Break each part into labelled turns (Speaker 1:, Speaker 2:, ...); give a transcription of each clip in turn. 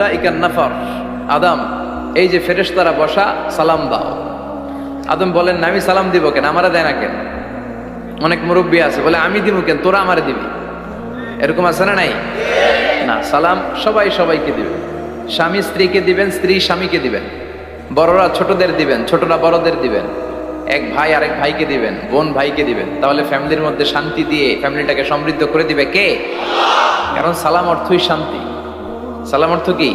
Speaker 1: নাফার আদম, এই যে ফেরেশতারা বসা, সালাম দাও। আদম বলেন না, আমি সালাম দিব কেন, আমারা দেয় না কেন? অনেক মুরব্বী আছে বলে আমি দিব কেন, তোরা আমারে দিবি। এরকম আছে না নাই? না, সালাম সবাই সবাইকে দিবেন। স্বামী স্ত্রীকে দিবেন, স্ত্রী স্বামীকে দিবেন, বড়রা ছোটদের দিবেন, ছোটরা বড়দের দিবেন, এক ভাই আরেক ভাইকে দিবেন, বোন ভাইকে দিবেন। তাহলে ফ্যামিলির মধ্যে শান্তি দিয়ে ফ্যামিলিটাকে সমৃদ্ধ করে দিবে কে? কারণ সালাম অর্থই শান্তি। সালাম অর্থ কি?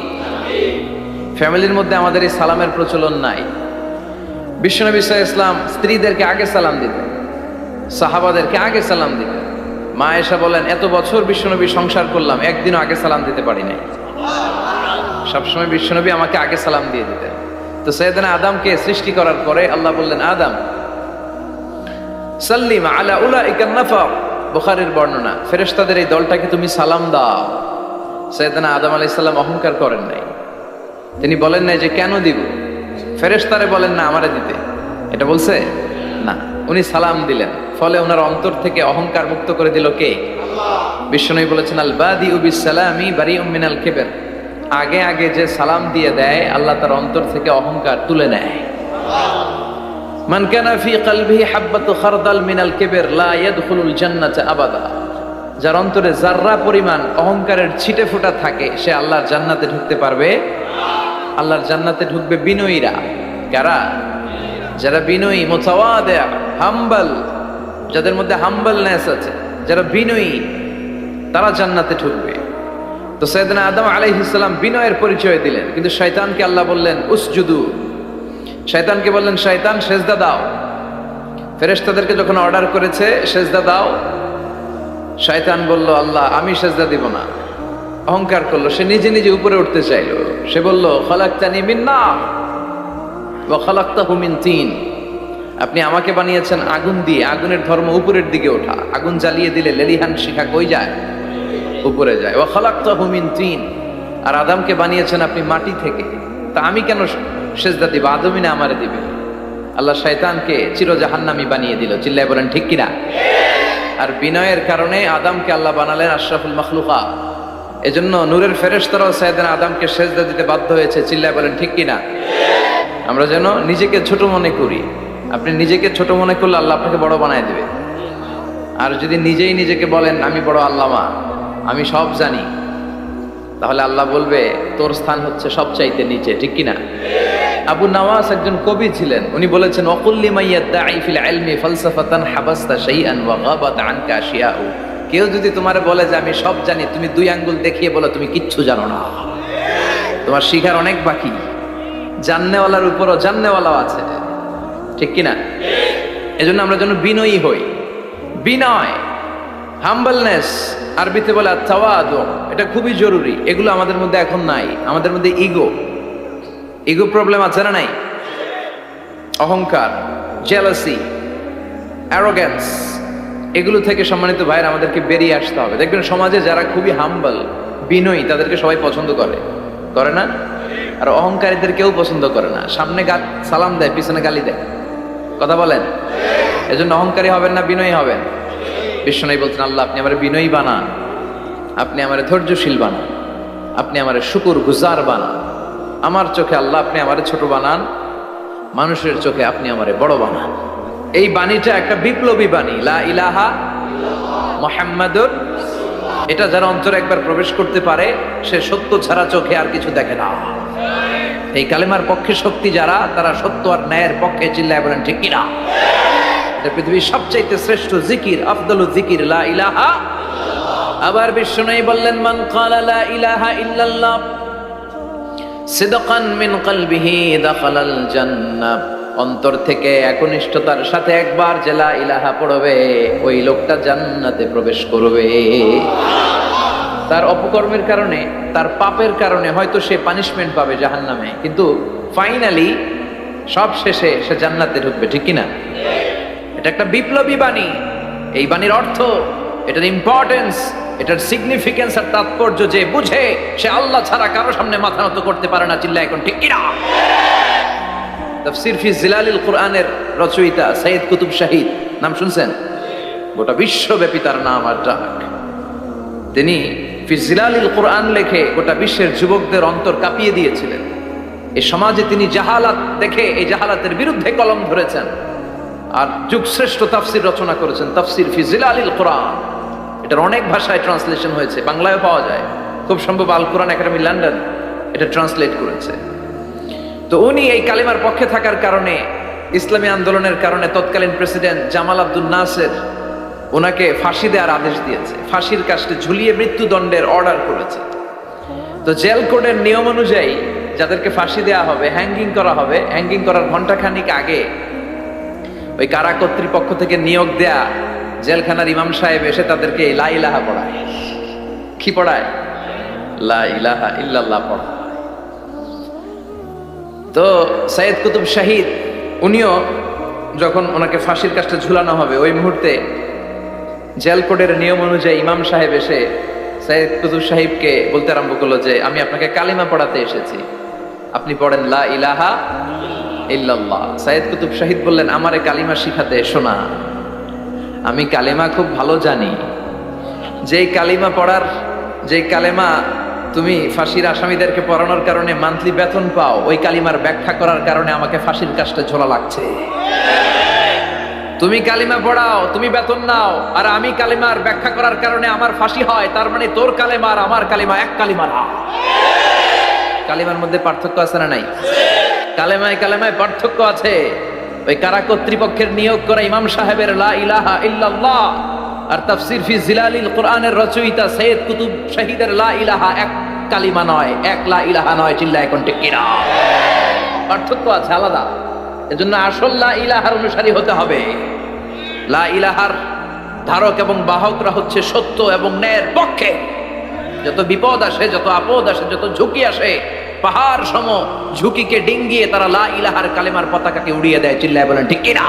Speaker 1: ফ্যামিলির মধ্যে আমাদের এই সালামের প্রচলন নাই। বিশ্বনবী সাল্লাল্লাহু আলাইহি ওয়াসাল্লাম স্ত্রীদেরকে আগে সালাম দিতেন, সাহাবাদেরকে আগে সালাম দিতেন। মা আয়েশা বলেন, এত বছর বিশ্বনবী সংসার করলাম, একদিনও আগে সালাম দিতে পারি নাই। সবসময় বিশ্বনবী আমাকে আগে সালাম দিয়ে দিতেন। তো সাইয়েদনা আদমকে সৃষ্টি করার পরে আল্লাহ বললেন, আদম সাল্লিম আলা উলাইকা নাফার, বুখারীর বর্ণনা, ফেরেশতাদের এই দলটাকে তুমি সালাম দাও। সাইয়েদনা আদম আলাইহিস সালাম অহংকার করেন নাই। তিনি বলেন নাই যে কেন দিব, ফেরেশতারে বলেন না আমারে দিতে, এটা বলছে না, উনি সালাম দিলেন। ফলে ওনার অন্তর থেকে অহংকার মুক্ত করে দিল কে? বিশ্বনবী বলেছেন, আল বাদিউ বিস সালামি বারিউম মিনাল কিবর, আগে আগে যে সালাম দিয়ে দেয় আল্লাহ তার অন্তর থেকে অহংকার তুলে নেয়। মান কানা ফি কলবিহি হাববাতু খারদাল মিনাল কিবর লা ইয়াদখুলুল জান্নাতা আবাদা, যার অন্তরে জাররা পরিমাণ অহংকারের ছিটে ফোঁটা থাকে সে আল্লাহর জান্নাতে ঢুকতে পারবে। আল্লাহর জান্নাতে ঢুকবে বিনয়ীরা। কারা? যারা বিনয়ী, মুতাওয়াদি, হাম্বল, যাদের মধ্যে হাম্বলনেস আছে, যারা বিনয়ী, তারা জান্নাতে ঢুকবে। তো সাইয়েদনা আদম আলাইহিস সালাম বিনয়ের পরিচয় দিলেন, কিন্তু শয়তানকে আল্লাহ বললেন উসজুদু, শয়তানকে বললেন শয়তান সেজদা দাও। ফেরেশতাদেরকে যখন অর্ডার করেছে সেজদা দাও, শয়তান বলল আল্লাহ আমি সেজদা দিব না, অহংকার করলো, সে নিজে নিজে উপরে উঠতে চাইলো। সে বলল খালাকতানি মিন নার ওয়া খালাকতাহু মিন তিন, আপনি আমাকে বানিয়েছেন আগুন দিয়ে, আগুনের ধর্ম উপরের দিকে ওঠা, আগুন জ্বালিয়ে দিলে লেলিহান শিখা কই যায়? উপরে যায়। ওয়া খালাকতাহু মিন তিন, আর আদমকে বানিয়েছেন আপনি মাটি থেকে, তা আমি কেন সেজদা দিব? আদমই না আমারে দিবে। আল্লাহ শয়তানকে চির জাহান্নামী বানিয়ে দিল। চিল্লায় বলেন ঠিক কিনা? আর বিনয়ের কারণে আদমকে আল্লাহ বানালেন আশরাফুল মাখলুকাত। এজন্য নূরের ফেরেশতারাও সাইয়েদনা আদমকে সেজদা দিতে বাধ্য হয়েছে। চিল্লায় বলেন ঠিক কিনা? আমরা যেন নিজেকে ছোট মনে করি। আপনি নিজেকে ছোট মনে করলে আল্লাহ আপনাকে বড় বানায় দিবে। আর যদি নিজেই নিজেকে বলেন আমি বড় আল্লামা, আমি সব জানি, তাহলে আল্লাহ বলবে তোর স্থান হচ্ছে সবচাইতে নিচে। ঠিক কিনা? আবু নওয়াস একজন কবি ছিলেন, উনি বলেছেন ওয়াকুল্লি মাইয়াদ্দাঈ ফিল ইলমি ফালসাফাতান হাবাসতা শাইআন ওয়া গাবাত আনকা আশিয়াউ, কেউ যদি তোমারে বলে যে আমি সব জানি, তুমি দুই আঙ্গুল দেখিয়ে বলো তুমি কিচ্ছু জানো না, তোমার শিখার অনেক বাকি। জাননেওয়ালার উপরও জাননেওয়ালাও আছে। ঠিক কিনা? এজন্য আমরা যেন বিনয়ী হই। বিনয়, হাম্বলনেস, আরবিতে বলে তাওয়াদু, এটা খুবই জরুরি। এগুলো আমাদের মধ্যে এখন নাই। আমাদের মধ্যে ইগো প্রবলেম আছে না নাই? অহংকার, জেলাসি, অ্যারোগ্যান্স, এগুলো থেকে সম্মানিত ভাইয়ের আমাদেরকে বেরিয়ে আসতে হবে। দেখবেন সমাজে যারা খুবই হাম্বল, বিনয়ী, তাদেরকে সবাই পছন্দ করে না? আর অহংকারীদের কেউ পছন্দ করে না। সামনে সালাম দেয়, পিছনে গালি দেয়। কথা বলেন? এজন্য অহংকারী হবেন না, বিনয়ী হবেন। বিশ্বনবী বলছেন আল্লাহ আপনি আমার বিনয়ী বানান, আপনি আমার ধৈর্যশীল বানান, আপনি আমার শুকর গুজার বানান। আমার চোখে আল্লাহ আপনি আমারে ছোট বানান, মানুষের চোখে আপনি আমারে বড় বানান। এই বাণীটা একটা বিপ্লবী বাণী, লা ইলাহা মুহাম্মাদুর। এটা যারা অন্তরে একবার প্রবেশ করতে পারে সে সত্য ছাড়া চোখে আর কিছু দেখে না। এই কালেমার পক্ষে শক্তি যারা, তারা সত্য আর ন্যায়ের পক্ষে। চিল্লায় বলেন ঠিক কিনা? এটা পৃথিবীর সবচাইতে শ্রেষ্ঠ জিকির, আফদালুজ জিকির লা ইলাহা। আবার বিশ্বনবী বললেন মান ক্বালা লা ইলাহা ইল্লাল্লাহ সিদকান মিন কলবিহি দাখালাল জান্নাহ, অন্তর থেকে একনিষ্ঠতার সাথে একবার যে লা ইলাহা পড়বে ওই লোকটা জান্নাতে প্রবেশ করবে। তার অপকর্মের কারণে, তার পাপের কারণে হয়তো সে পানিশমেন্ট পাবে জাহান্নামে, কিন্তু ফাইনালি সব শেষে সে জান্নাতে ঢুকবে। ঠিক কিনা? এটা একটা বিপ্লবী বাণী। এই বাণীর অর্থ, এটার ইম্পর্টেন্স, এটার সিগনিফিকেন্স আর তাৎপর্য যে বুঝে সে আল্লাহ ছাড়া কারো সামনে মাথা নত করতে পারে না। চিল্লায় এখন ঠিক কিনা? তাফসীর ফি জিলালিল কুরআনের রচয়িতা সাইয়্যিদ কুতুব শাহিদ, নাম শুনছেন? গোটা বিশ্বব্যাপী তার নাম আর ডাক। তিনি ফি জিলালিল কোরআন লেখে গোটা বিশ্বের যুবকদের অন্তর কাঁপিয়ে দিয়েছিলেন। এই সমাজে তিনি জাহালাত দেখে এই জাহালাতের বিরুদ্ধে কলম ধরেছেন আর যুগশ্রেষ্ঠ তাফসির রচনা করেছেন, তাফসির ফি জিলালিল কোরআন। এটার অনেক ভাষায় ট্রান্সলেশন হয়েছে, বাংলায় পাওয়া যায়, খুব সম্ভব আল কোরআন একাডেমি লন্ডন এটা ট্রান্সলেট করেছে। তো উনি এই কালিমার পক্ষে থাকার কারণে, ইসলামী আন্দোলনের কারণে তৎকালীন প্রেসিডেন্ট জামাল আব্দুল নাসের ওনাকে ফাঁসি দেওয়ার আদেশ দিয়েছে, ফাঁসির কাস্টে ঝুলিয়ে মৃত্যুদণ্ডের অর্ডার করেছে। তো জেল কোডের নিয়ম অনুযায়ী যাদেরকে ফাঁসি দেওয়া হবে, হ্যাঙ্গিং করা হবে, হ্যাঙ্গিং করার ঘন্টাখানিক আগে ওই কারা কর্তৃপক্ষ থেকে নিয়োগ দেয়া জেলখানার ইমাম সাহেব এসে তাদেরকে লা ইলাহা পড়ায়। কি পড়ায়? লা ইলাহা ইল্লাল্লাহ পড়ায়। তো সৈয়দ কুতুব শাহিদ উনিও যখন ওনাকে ফাঁসির কাস্টে ঝুলানো হবে, ওই মুহূর্তে জেল কোডের নিয়ম অনুযায়ী ইমাম সাহেব এসে সৈয়দ কুতুব সাহিবকে বলতে আরম্ভ করলো যে আমি আপনাকে কালিমা পড়াতে এসেছি, আপনি পড়েন লা ইলাহা ইল্লাল্লাহ। সৈয়দ কুতুব শাহিদ বললেন আমারে কালিমা শিখাতে এসো না, আমি কালিমা খুব ভালো জানি। যেই কালিমা পড়ার, যে কালিমা তুমি ফাঁসির আসামিদেরকে পড়ানোর কারণে মান্থলি বেতন পাও, ওই কালিমার ব্যাখ্যা করার কারণে আমাকে ফাঁসির কাস্টে ঝোলা লাগছে। তুমি কালিমা পড়াও, তুমি বেতন নাও, আর আমি কালিমার ব্যাখ্যা করার কারণে আমার ফাঁসি হয়, তার মানে তোর কালিমা আর আমার কালিমা এক কালিমা না। কালিমার মধ্যে পার্থক্য আছে না নাই? কালেমায় কালেমায় পার্থক্য আছে। ওই কারা কর্তৃপক্ষের নিয়োগ করা ইমাম সাহেবের লা ইলাহা ইল্লাল্লাহ আর তাফসির ফি জিলালিল কোরআনের রচয়িতা সৈয়দ কুতুব শাহিদের লা ইলাহা এক কালিমা নয়, এক লা ইলাহা নয়। চিল্লা এখন ঠিক কিনা? পার্থক্য আছে, আলাদা। এজন্য আসল লা ইলাহার অনুসারী হতে হবে। লা ইলাহার ধারক এবং বাহকরা হচ্ছে সত্য এবং ন্যায়ের পক্ষে। যত বিপদ আসে, যত আপদ আসে, যত ঝুঁকি আসে, পাহাড় সম ঝুঁকিকে ডিঙ্গিয়ে তারা লা ইলাহার কালেমার পতাকাকে উড়িয়ে দেয়। চিল্লায় বলেন ঠিক কিনা?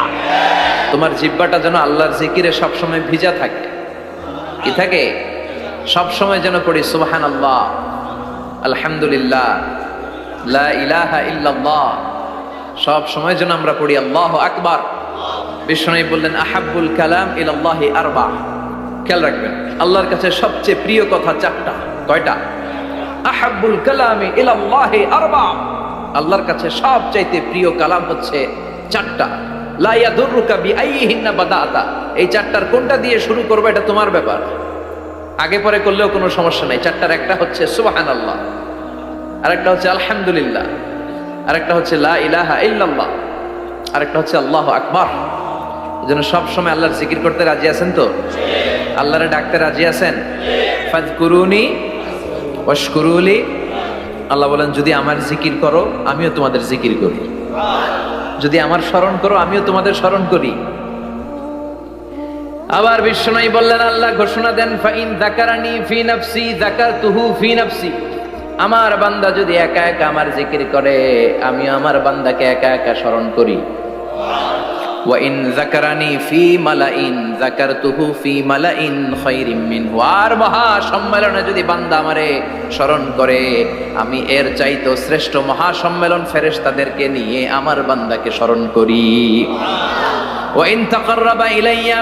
Speaker 1: তোমার জিহ্বাটা যেন আল্লাহর জিকিরে সবসময় ভিজা থাকে। কি থাকে? সবসময় যেন পড়ি সুবহানাল্লাহ, আলহামদুলিল্লাহ, লা ইলাহা ইল্লাল্লাহ। সব সময় যেন আমরা পড়ি আল্লাহু আকবার। বিষ্ণু বললেন আহাব্বুল কালাম ইলাল্লাহি আরবা। খেয়াল রাখবেন, আল্লাহর কাছে সবচেয়ে প্রিয় কথা চারটা। কয়টা? আহাব্বুল কালামি ইলাল্লাহি আরবা। আল্লাহর কাছে সবচাইতে প্রিয় কালাম হচ্ছে চারটা। লা ইয়াদুররুকা বিআইহিন্না বাদাতা। এই চারটার কোনটা দিয়ে শুরু করবে এটা তোমার ব্যাপার, আগে পরে করলেও কোনো সমস্যা নাই। চারটার একটা হচ্ছে সুবহানাল্লাহ, আরেকটা হচ্ছে আলহামদুলিল্লাহ, আরেকটা হচ্ছে লা ইলাহা ইল্লাল্লাহ, আরেকটা হচ্ছে আল্লাহু আকবার। এজন্য সব সময় আল্লাহর জিকির করতে রাজি আছেন তো? আল্লাহরে ডাকতে রাজি আছেন? ফাযকুরুনি ওয়াশকুরুলি। আল্লাহ বলেন যদি আমার জিকির করো আমিও তোমাদের জিকির করি, যদি আমার স্মরণ করো আমিও তোমাদের স্মরণ করি। আবার বিশ্বনবী বললেন, আল্লাহ ঘোষণা দেন ফাইন যাকারানি ফি নাফসি যাকারতুহু ফি নাফসি। আমার বান্দা যদি একা একা আমার জিকির করে আমি আমার বান্দাকে একা একা স্মরণ করি। ওয়া ইন যাকারানি ফি মালাইন যাকারতুহু ফি মালাইন খায়রিম মিনহু। আর মহা সম্মেলনে যদি বান্দা আমারে স্মরণ করে আমি এর চাইতে শ্রেষ্ঠ মহা সম্মেলন ফেরেশতাদেরকে নিয়ে আমার বান্দাকে স্মরণ করি। ওয়া ইন তাকাররাবা ইলাইয়া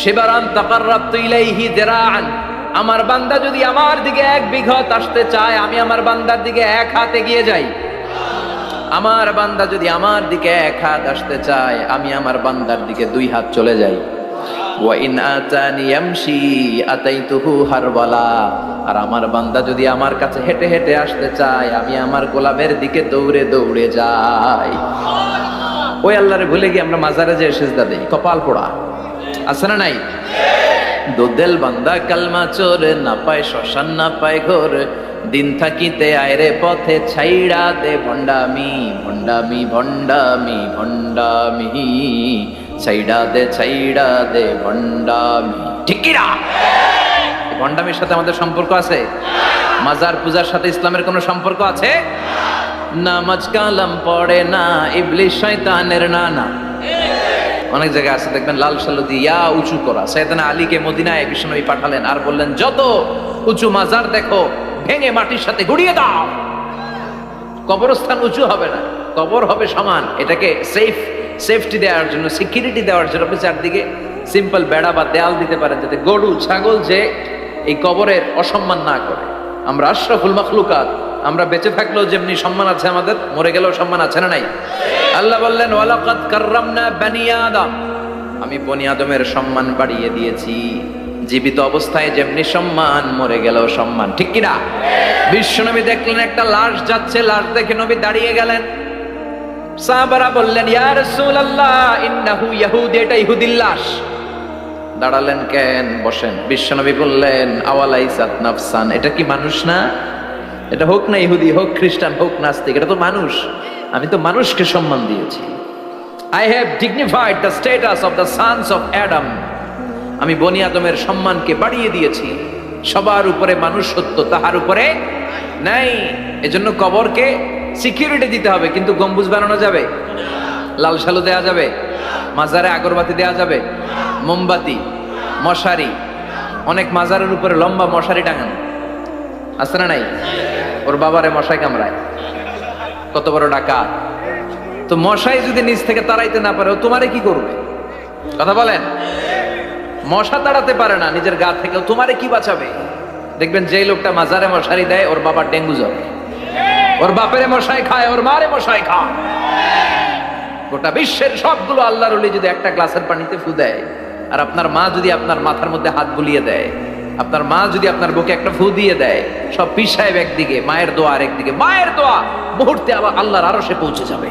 Speaker 1: শিবরান তাকাররাবতু ইলাইহি যিরাআন। আমার বান্দা যদি আমার দিকে এক বিঘত আসতে চায় আমি আমার বান্দার দিকে এক হাত এগিয়ে যাই। আমার বান্দা যদি আমার দিকে এক হাত আসতে চায় আমি আমার বান্দার দিকে দুই হাত চলে যাই। ওয়া ইন আতানি ইয়ামশি আতাইতুহু হারওয়ালা। আর আমার বান্দা যদি আমার কাছে হেঁটে হেঁটে আসতে চায় আমি আমার গোলাপের দিকে দৌড়ে দৌড়ে যাই। ওই আল্লাহরে ভুলে গিয়ে আমরা মাজারে যেয়ে সিজদা দেই, কপাল পোড়া। আছে না নাই? দোদেল বান্দা কালমা চোর, না পায় শ্মশান না পায় ঘোর, দিন থাকিতে আয়রে পথে ছাইড়া দে ভণ্ডামি ভণ্ডামি ভণ্ডামি ভণ্ডামি, ছাইড়া দে ভণ্ডামি। ঠিক কি না? ভণ্ডামির সাথে আমাদের সম্পর্ক আছে? মাজার পূজার সাথে ইসলামের কোনো সম্পর্ক আছে? নামাজ কালাম পড়ে না ইবলিশ শয়তানের নানা। অনেক জায়গায় আছে দেখবেন লাল সালু দিয়া উঁচু করা। সাইয়েদনা আলীকে মদিনায় বিশ্বনবী পাঠালেন আর বললেন যত উঁচু মাজার দেখো ভেঙে মাটির সাথে গুড়িয়ে দাও। কবরস্থান উঁচু হবে না, কবর হবে সমান। এটাকে সেফটি দেওয়ার জন্য, সিকিউরিটি দেওয়ার জন্য আপনি চারদিকে সিম্পল বেড়া বা দেয়াল দিতে পারেন যাতে গরু ছাগল যে এই কবরের অসম্মান না করে। আমরা আশরাফুল মাখলুকাত, আমরা বেঁচে থাকলেও যেমনি সম্মান আছে আমাদের, মরে গেলেও সম্মান আছে না নাই? আল্লাহ বললেন ওয়ালাকাদ কাররামনা বানি আদম, আমি বনি আদমের সম্মান বাড়িয়ে দিয়েছি। জীবিত অবস্থায় যেমনি সম্মান, মরে গেলেও সম্মান, ঠিক কিনা? বিশ্বনবী দেখলেন একটা লাশ যাচ্ছে, লাশ দেখে নবী দাঁড়িয়ে গেলেন। সাহাবারা বললেন ইয়া রাসূলুল্লাহ ইন্নাহু ইয়াহুদি, এটা ইহুদির লাশ। দাঁড়ালেন কেন? বসেন। বিশ্বনবী বললেন আওয়ালাইসাত নাফসান, এটা কি মানুষ না? এটা হোক না ইহুদি, হোক খ্রিস্টান, হোক নাস্তিক, এটা তো মানুষ। আমি তো মানুষকে সম্মান দিয়েছি। I have dignified the status of the sons of Adam. আমি বনি আদমের সম্মানকে বাড়িয়ে দিয়েছি। সবার উপরে মানুষ সত্য, তাহার উপরে নাই। এজন্য কবরকে সিকিউরিটি দিতে হবে, কিন্তু গম্বুজ বানানো যাবে, লাল সালু দেয়া যাবে, মাজারে আগরবাতি দেয়া যাবে, মোমবাতি, মশারি। অনেক মাজারের উপরে লম্বা মশারি টাঙানো আছে না নাই? ওর বাবারে মশাই কামড়ায়, কত বড় ডাকাত। তো মশাই যদি নিচ থেকে তাড়াইতে না পারে, ও তোমারে কি করবে? কথা বলেন। মশা তাড়াতে পারে না নিজের গা থেকে, তোমারে কি বাঁচাবে? দেখবেন যে লোকটা মাজারে মশারি দেয়, ওর বাবার ডেঙ্গু জ্বর, ওর বাপেরে মশাই খায়, ওর মারে মশাই খায়। গোটা বিশ্বের সবগুলো আল্লাহর ওলি যদি একটা গ্লাসের পানিতে ফু দেয়, আর আপনার মা যদি আপনার মাথার মধ্যে হাত বুলিয়ে দেয়, আপনার মা যদি আপনার বুকে একটা ফু দিয়ে দেয়, সব পীর সাহেব একদিকে, মায়ের দোয়া আরেকদিকে। মায়ের দোয়া মুহূর্তে আবার আল্লাহর আরশে পৌঁছে যাবে।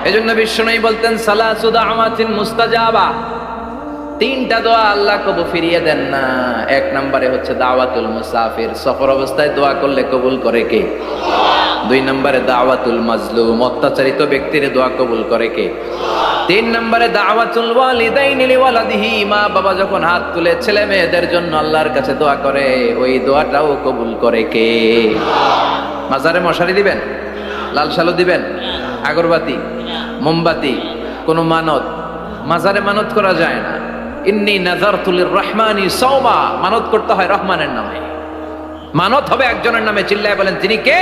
Speaker 1: এজন্য বিশ্বনবী বলতেন সালাসু দাওয়াতিন মুস্তাজাবা, তিনটা দোয়া আল্লাহ কবুল ফিরিয়ে দেন না। এক নম্বরে হচ্ছে দাওয়াতুল মুসাফির, সফর অবস্থায় দোয়া করলে কবুল করে কে? দুই নম্বরে দাওয়াতুল মাজলুম, অত্যাচারিত ব্যক্তির দোয়া কবুল করে কে? তিন নম্বরে দাওয়াতুল ওয়ালিদাইনি লিওয়ালাদিহি, মা বাবা যখন হাত তুলে ছেলে মেয়েদের জন্য আল্লাহর কাছে দোয়া করে, ওই দোয়াটাও কবুল করে কে? মাজারে মশারি দিবেন, লাল শালু দিবেন, আগরবাতি, মোমবাতি, কোনো মানত? মাজারে মানত করা যায় না। ইন্নী নাযারতু লিররহমানি সাওমা, মানত করতে হয় রহমানের নামে। মানত হবে একজনের নামে, চিল্লায় বলেন তিনি কে?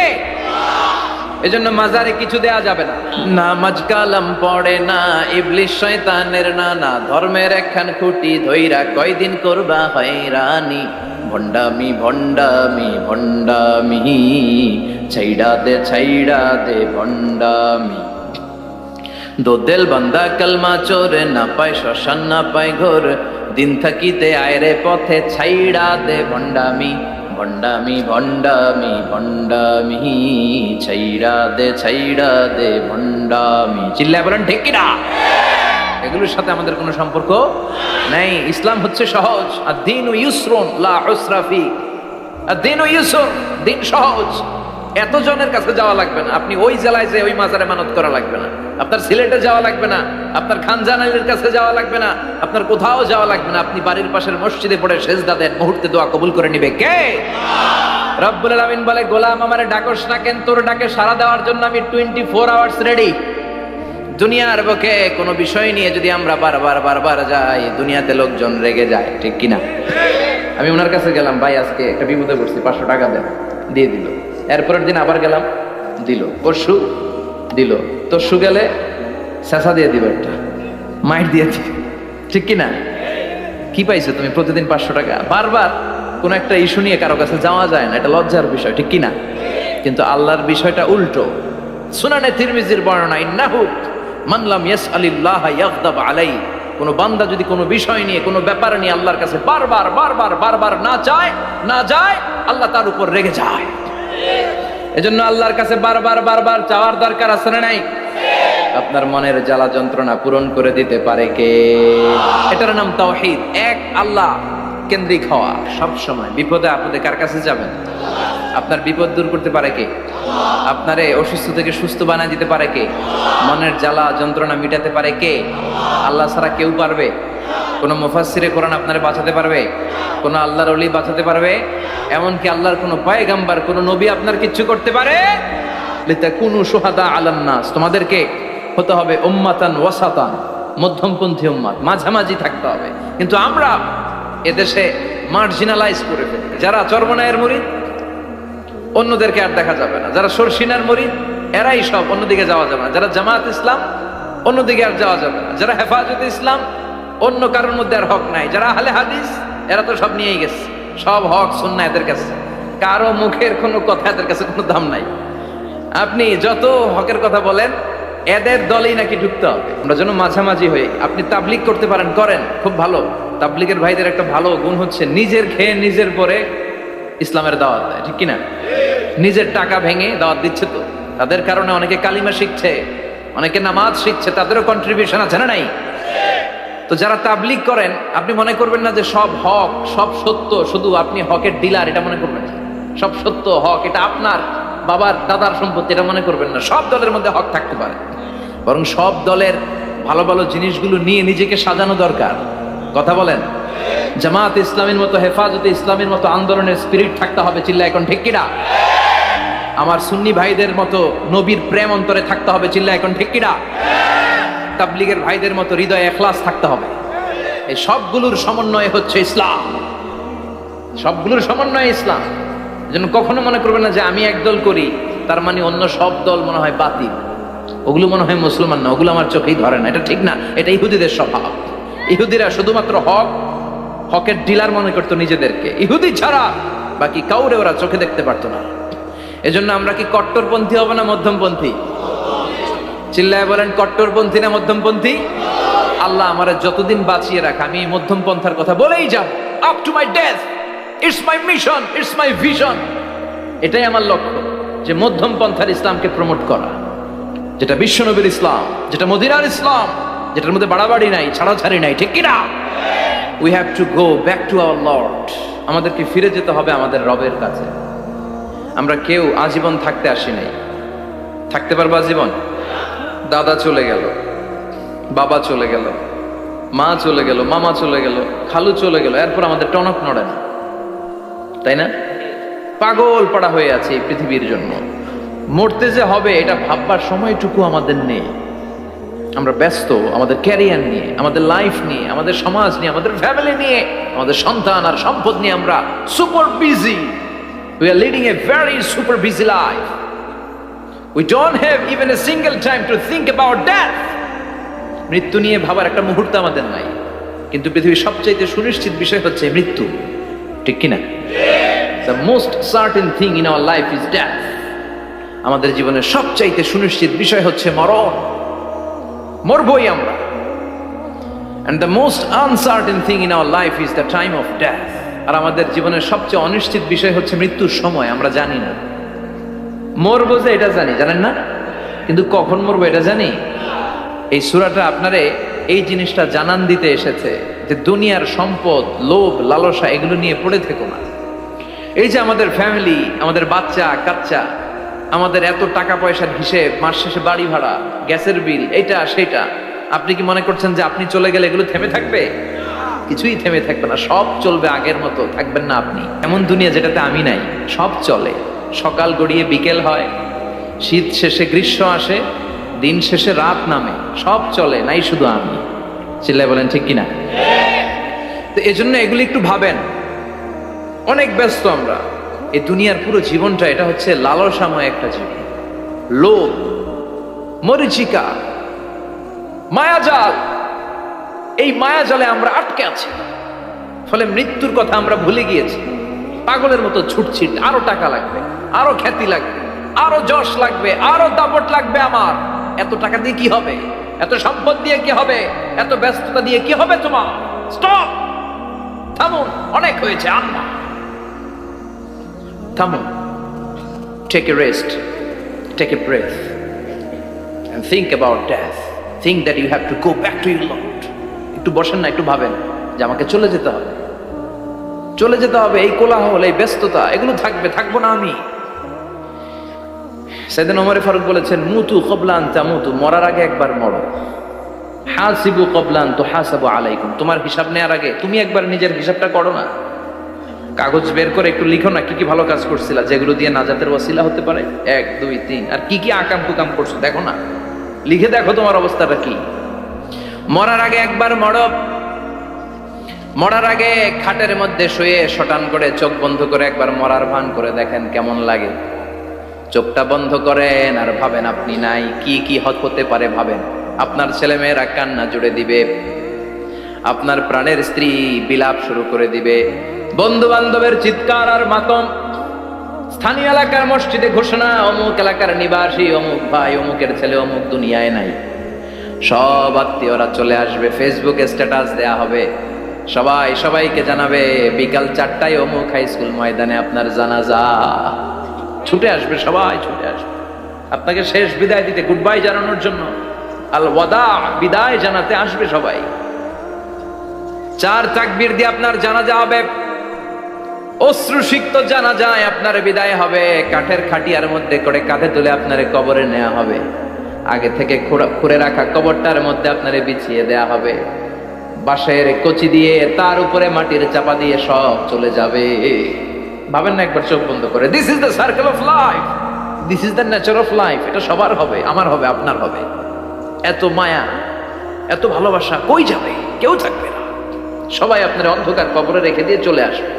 Speaker 1: এজন্য মাজারে কিছু দেয়া যাবে না। নামাজ কালাম পড়ে না ইবলিস শয়তানের নানা, ধর্মের একখান খুঁটি ধইরা কয়দিন করবা হয়রানি। ভণ্ডামি ভণ্ডামি ভণ্ডামি, ছাইড়া দে ভণ্ডামি। দোদেল বান্দা কালমা চোরে, না পায় শ্মশান না পায় ঘোর, দিন থাকিতে আয়রে পথে ছাইড়া দে ভণ্ডামি। ভণ্ডামি ভণ্ডামি ভণ্ডামি, ছাইড়া দে ভণ্ডামি। চিল্লায় বলেন ঠিক কিনা? এগুলোর সাথে আমাদের কোনো সম্পর্ক নাই। ইসলাম হচ্ছে সহজ। আদ-দীনু ইউসরুন লা উসরা ফি, আদ-দীনু ইউসর, দিন সহজ। এত জনের কাছে যাওয়া লাগবে না, আপনি ওই জেলায় যে ওই মাজারে মানত করা লাগবে না, আপনার সিলেটে যাওয়া লাগবে না, আপনার খানজান আলীর কাছে যাওয়া লাগবে না, আপনার কোথাও যাওয়া লাগবে না। আপনি বাড়ির পাশের মসজিদে পড়ে সেজদা দেন, মুহূর্তে দোয়া কবুল করে নিবে কে? রব্বুল আলামিন বলে গোলাম আমারে ডাকস না কেন? তোর ডাকে সাড়া দেওয়ার জন্য আমি 24 আওয়ার্স রেডি। দুনিয়ার বুকে কোনো বিষয় নিয়ে যদি আমরা বারবার যাই, দুনিয়াতে লোকজন রেগে যায়, ঠিক কিনা? আমি ওনার কাছে গেলাম, ভাই আজকে একটা বিপদে পড়ছি, 500 টাকা দেন, দিয়ে দিল। এরপরের দিন আবার গেলাম, দিল। পরশু দিল, তরশু গেলে শেষা দিয়ে দিল, একটা মাইট দিয়ে দিল, ঠিক কিনা? কি পাইছো তুমি? প্রতিদিন 500 টাকা। বারবার কোন একটা ইস্যু নিয়ে কারো কাছে যাওয়া যায় না, এটা লজ্জার বিষয়, ঠিক কিনা? কিন্তু আল্লাহর বিষয়টা উল্টো। সুনানে তিরমিজির বর্ণনা, ইন্নাহু মান লাম ইয়াসআলিল্লাহ ইয়াগদাব আলাই, কোন বান্দা যদি কোনো বিষয় নিয়ে, কোনো ব্যাপার নিয়ে আল্লাহর কাছে বারবার না যায়, আল্লাহ তার উপর রেগে যায়। এজন্য আল্লাহর কাছে বারবার চাওয়ার দরকার আছে না নাই? আপনার মনের জ্বালা যন্ত্রণা পূরণ করে দিতে পারে কে? এটার নাম তাওহীদ। এক আল্লাহ কেন্দ্রিক হওয়া। সব সময় বিপদে আপদে কার কাছে যাবেন? আপনার বিপদ দূর করতে পারে কে? আপনারে অসুস্থ থেকে সুস্থ বানায় দিতে পারে কে? মনের জ্বালা যন্ত্রণা মিটাতে পারে কে? আল্লাহ ছাড়া কেউ পারবে? কোন মুফাসসিরে কোরআন আপনারে বাঁচাতে পারবে? কোন আল্লাহর ওলি বাঁচাতে পারবে? এমনকি আল্লাহর কোন পয়গাম্বার, কোন নবী আপনার কিচ্ছু করতে পারে? লিতাকুনু শুহাদা আলান নাস, তোমাদেরকে হতে হবে উম্মাতান ওয়াসাতান, মধ্যমপন্থী উম্মাত, মাঝামাঝি থাকতে হবে। কিন্তু আমরা এদেশে মার্জিনালাইজ করে ফেলি। যারা চরমনায়ের মুরিদ, অন্যদেরকে আর দেখা যাবে না। যারা শর্ষিনার মুরিদ, এরাই সব, অন্যদিকে যাওয়া যাবে না। যারা জামাত ইসলাম, অন্যদিকে আর যাওয়া যাবে না। যারা হেফাজতে ইসলাম, অন্য কারোর মধ্যে আর হক নাই। যারা আহলে হাদিস, এরা তো সব নিয়েই গেছে। সব হক সুন্নাহ এদের কাছে, কারো মুখের কোনো কথা এদের কাছে কোনো দাম নাই। আপনি যত হকের কথা বলেন এদের দলেই নাকি ঢুকতে হবে। আমরা যেন মাঝামাঝি হই। আপনি তাবলিগ করতে পারেন, করেন, খুব ভালো। তাবলিগের ভাইদের একটা ভালো গুণ হচ্ছে নিজের খেয়ে নিজের পরে ইসলামের দাওয়াত দেয়, ঠিক কিনা? নিজের টাকা ভেঙে দাওয়াত দিচ্ছে তো, তাদের কারণে অনেকে কালিমা শিখছে, অনেকে নামাজ শিখছে, তাদেরও কন্ট্রিবিউশন আছে না নাই? তো যারা তাবলিগ করেন, আপনি মনে করবেন না যে সব হক সব সত্য, শুধু আপনি হকের ডিলার এটা মনে করবেন না। সব সত্য হক এটা আপনার বাবার দাদার সম্পত্তি এটা মনে করবেন না। সব দলের মধ্যে হক থাকতে পারে, বরং সব দলের ভালো ভালো জিনিসগুলো নিয়ে নিজেকে সাজানো দরকার। কথা বলেন? জামাত ইসলামের মতো, হেফাজতে ইসলামের মতো আন্দোলনের স্পিরিট থাকতে হবে। চিল্লা এখন ঠিক কিনা? আমার সুন্নি ভাইদের মতো নবীর প্রেম অন্তরে থাকতে হবে। চিল্লা এখন ঠিক কিনা? তাবলিগের ভাইদের মতো হৃদয়ে ইখলাস থাকতে হবে। এই সবগুলোর সমন্বয় হচ্ছে ইসলাম, সবগুলোর সমন্বয় ইসলাম। এজন্য কখনো মনে করবেন না যে আমি একদল করি তার মানে অন্য সব দল মনে হয় বাতিল, ওগুলো মনে হয় মুসলমান না, ওগুলো আমার চোখেই ধরে না। এটা ঠিক না, এটা ইহুদিদের স্বভাব। ইহুদিরা শুধুমাত্র হকের ডিলার মনে করতো নিজেদেরকে। ইহুদি ছাড়া বাকি কাউরে ওরা চোখে দেখতে পারতো না। এজন্য আমরা কি কট্টরপন্থী হব না মধ্যমপন্থী? চিল্লায় বলেন, কট্টরপন্থী না মধ্যমপন্থী? আল্লাহ আমারে যতদিন বাঁচিয়ে রাখা আমি মধ্যম পন্থার কথা বলেই যাব, up to my death. It's my mission, it's my vision. এটাই আমার লক্ষ্য, যে মধ্যম পন্থার ইসলামকে প্রমোট করা, যেটা বিশ্বনবীর ইসলাম, যেটা মদিনার ইসলাম, যেটার মধ্যে বাড়াবাড়ি নাই, ছাড়াছাড়ি নাই, ঠিক কিনা? We have to go back to our Lord. আমাদেরকে ফিরে যেতে হবে আমাদের রবের কাছে। আমরা কেউ আজীবন থাকতে আসি নাই। থাকতে পারবো আজীবন? দাদা চলে গেল, বাবা চলে গেল, মা চলে গেল, মামা চলে গেল, খালু চলে গেল, এরপর আমাদের টনক নড়ে না, তাই না? পাগল পাড়া হয়ে আছে এই পৃথিবীর জন্য। মরতে যে হবে এটা ভাববার সময়টুকু আমাদের নেই। আমরা ব্যস্ত আমাদের ক্যারিয়ার নিয়ে, আমাদের লাইফ নিয়ে, আমাদের সমাজ নিয়ে, আমাদের ফ্যামিলি নিয়ে, আমাদের সন্তান আর সম্পদ নিয়ে আমরা super busy. We are leading a very super busy life. We don't have even a single time to think about death. মৃত্যু নিয়ে ভাবার একটা মুহূর্ত আমাদের নাই। কিন্তু পৃথিবীর সবচাইতে সুনিশ্চিত বিষয় হচ্ছে মৃত্যু, ঠিক কিনা? The most certain thing in our life is death. আমাদের জীবনের সবচাইতে সুনিশ্চিত বিষয় হচ্ছে মরণ। মরবই আমরা। And the most uncertain thing in our life is the time of death. আর আমাদের জীবনের সবচেয়ে অনিশ্চিত বিষয় হচ্ছে মৃত্যুর সময়। আমরা জানি না। মরবো যে এটা জানি, জানেন না? কিন্তু কখন মরবো এটা জানি? এই সূরাটা আপনারে এই জিনিসটা জানান দিতে এসেছে যে দুনিয়ার সম্পদ, লোভ, লালসা এগুলো নিয়ে পড়ে থেকো না। এই যে আমাদের ফ্যামিলি, আমাদের বাচ্চা কাচ্চা, আমাদের এত টাকা পয়সার হিসেব, মাস শেষে বাড়ি ভাড়া, গ্যাসের বিল, এটা সেটা, আপনি কি মনে করছেন যে আপনি চলে গেলে এগুলো থেমে থাকবে? কিছুই থেমে থাকবে না, সব চলবে আগের মতো। থাকবেন না আপনি। এমন দুনিয়া যেটাতে আমি নাই, সব চলে। সকাল গড়িয়ে বিকেল হয়, শীত শেষে গ্রীষ্ম আসে, দিন শেষে রাত নামে, সব চলে, নাই শুধু আমি। চিল্লায় বলেন ঠিক কিনা? তো এজন্য এগুলি একটু ভাবেন। অনেক ব্যস্ত আমরা। এই দুনিয়ার পুরো জীবনটা এটা হচ্ছে লালসাময় একটা জীবন। লোভ, মরিচিকা, মায়াজাল, এই মায়াজালে আমরা আটকে আছি। ফলে মৃত্যুর কথা আমরা ভুলে গিয়েছি। পাগলের মতো ছুটছি, আরো টাকা লাগবে, আরো খ্যাতি লাগবে, আরো যশ লাগবে, আরো দাপট লাগবে আমার। এত টাকা দিয়ে কি হবে? এত সম্পদ দিয়ে কি হবে? এত ব্যস্ততা দিয়ে কি হবে তোমার? স্টপ, থামুন, অনেক হয়েছে। আল্লাহ, থামুন, take a rest, take a breath and think about death. Think that you have to go back to your Lord. একটু বসেন না, একটু ভাবেন যে আমাকে চলে যেতে হবে, চলে যেতে হবে। এই কোলাহল, এই ব্যস্ততা এগুলো থাকবে, থাকবো না আমি। সাইয়েদনা ওমর ফারুক বলেছেন, মুতু ক্বাবলা আন তামুতু, মরার আগে একবার মরো। হাসিবু ক্বাবলা আন তুহাসাবু আলাইকুম, তোমার হিসাব নেওয়ার আগে তুমি একবার নিজের হিসাবটা করো না। কাগজ বের করে একটু লিখো না কি কি ভালো কাজ করছিলা, যেগুলো দিয়ে নাজাতের ওয়াসিলা হতে পারে। 1 2 3, আর কি কি আকাম কুকাম করছো দেখো না, লিখে দেখো তোমার অবস্থাটা কি। মরার আগে একবার মরো। মরার আগে খাটের মধ্যে শুয়ে শটান করে চোখ বন্ধ করে একবার মরার ভান করে দেখেন কেমন লাগে। চোখটা বন্ধ করেন আর ভাবেন আপনি নাই, কি কি হতে পারে ভাবেন। আপনার ছেলেমেয়েরা কান্না জুড়ে দিবে, আপনার প্রাণের স্ত্রী বিলাপ শুরু করে দিবে, বন্ধু বান্ধবের চিৎকার আর মাতম, স্থানীয় এলাকার মসজিদে ঘোষণা, অমুক এলাকার নিবাসী অমুক ভাই অমুকের ছেলে অমুক দুনিয়ায় নাই। সব আত্মীয়রা চলে আসবে, ফেসবুকে স্ট্যাটাস দেয়া হবে, সবাই সবাইকে জানাবে বিকাল 4টায় অমুক হাই স্কুল ময়দানে আপনার জানাজা। ছুটে আসবে, সবাই ছুটে আসবে আপনাকে শেষ বিদায় দিতে, গুড বাই জানানোর জন্য, আল ওয়াদা, বিদায় জানাতে আসবে সবাই। 4 তাকবীর দিয়ে আপনার জানাজা হবে, অশ্রুসিক্ত জানাজায় আপনার বিদায় হবে। কাঠের খাটিয়ার মধ্যে করে কাঁধে তুলে আপনার কবরে নেওয়া হবে, আগে থেকে খুঁড়ে রাখা কবরটার মধ্যে আপনারে বিছিয়ে দেয়া হবে, বাঁশের কচি দিয়ে তার উপরে মাটির চাপা দিয়ে সব চলে যাবে। ভাবেন না একবার চোখ বন্ধ করে, this is the circle of life, this is the nature of life. এটা সবার হবে, আমার হবে, আপনার হবে। এত মায়া, এত ভালোবাসা কই যাবে? কেউ থাকবে না, সবাই আপনার অন্ধকার কবরে রেখে দিয়ে চলে আসবে।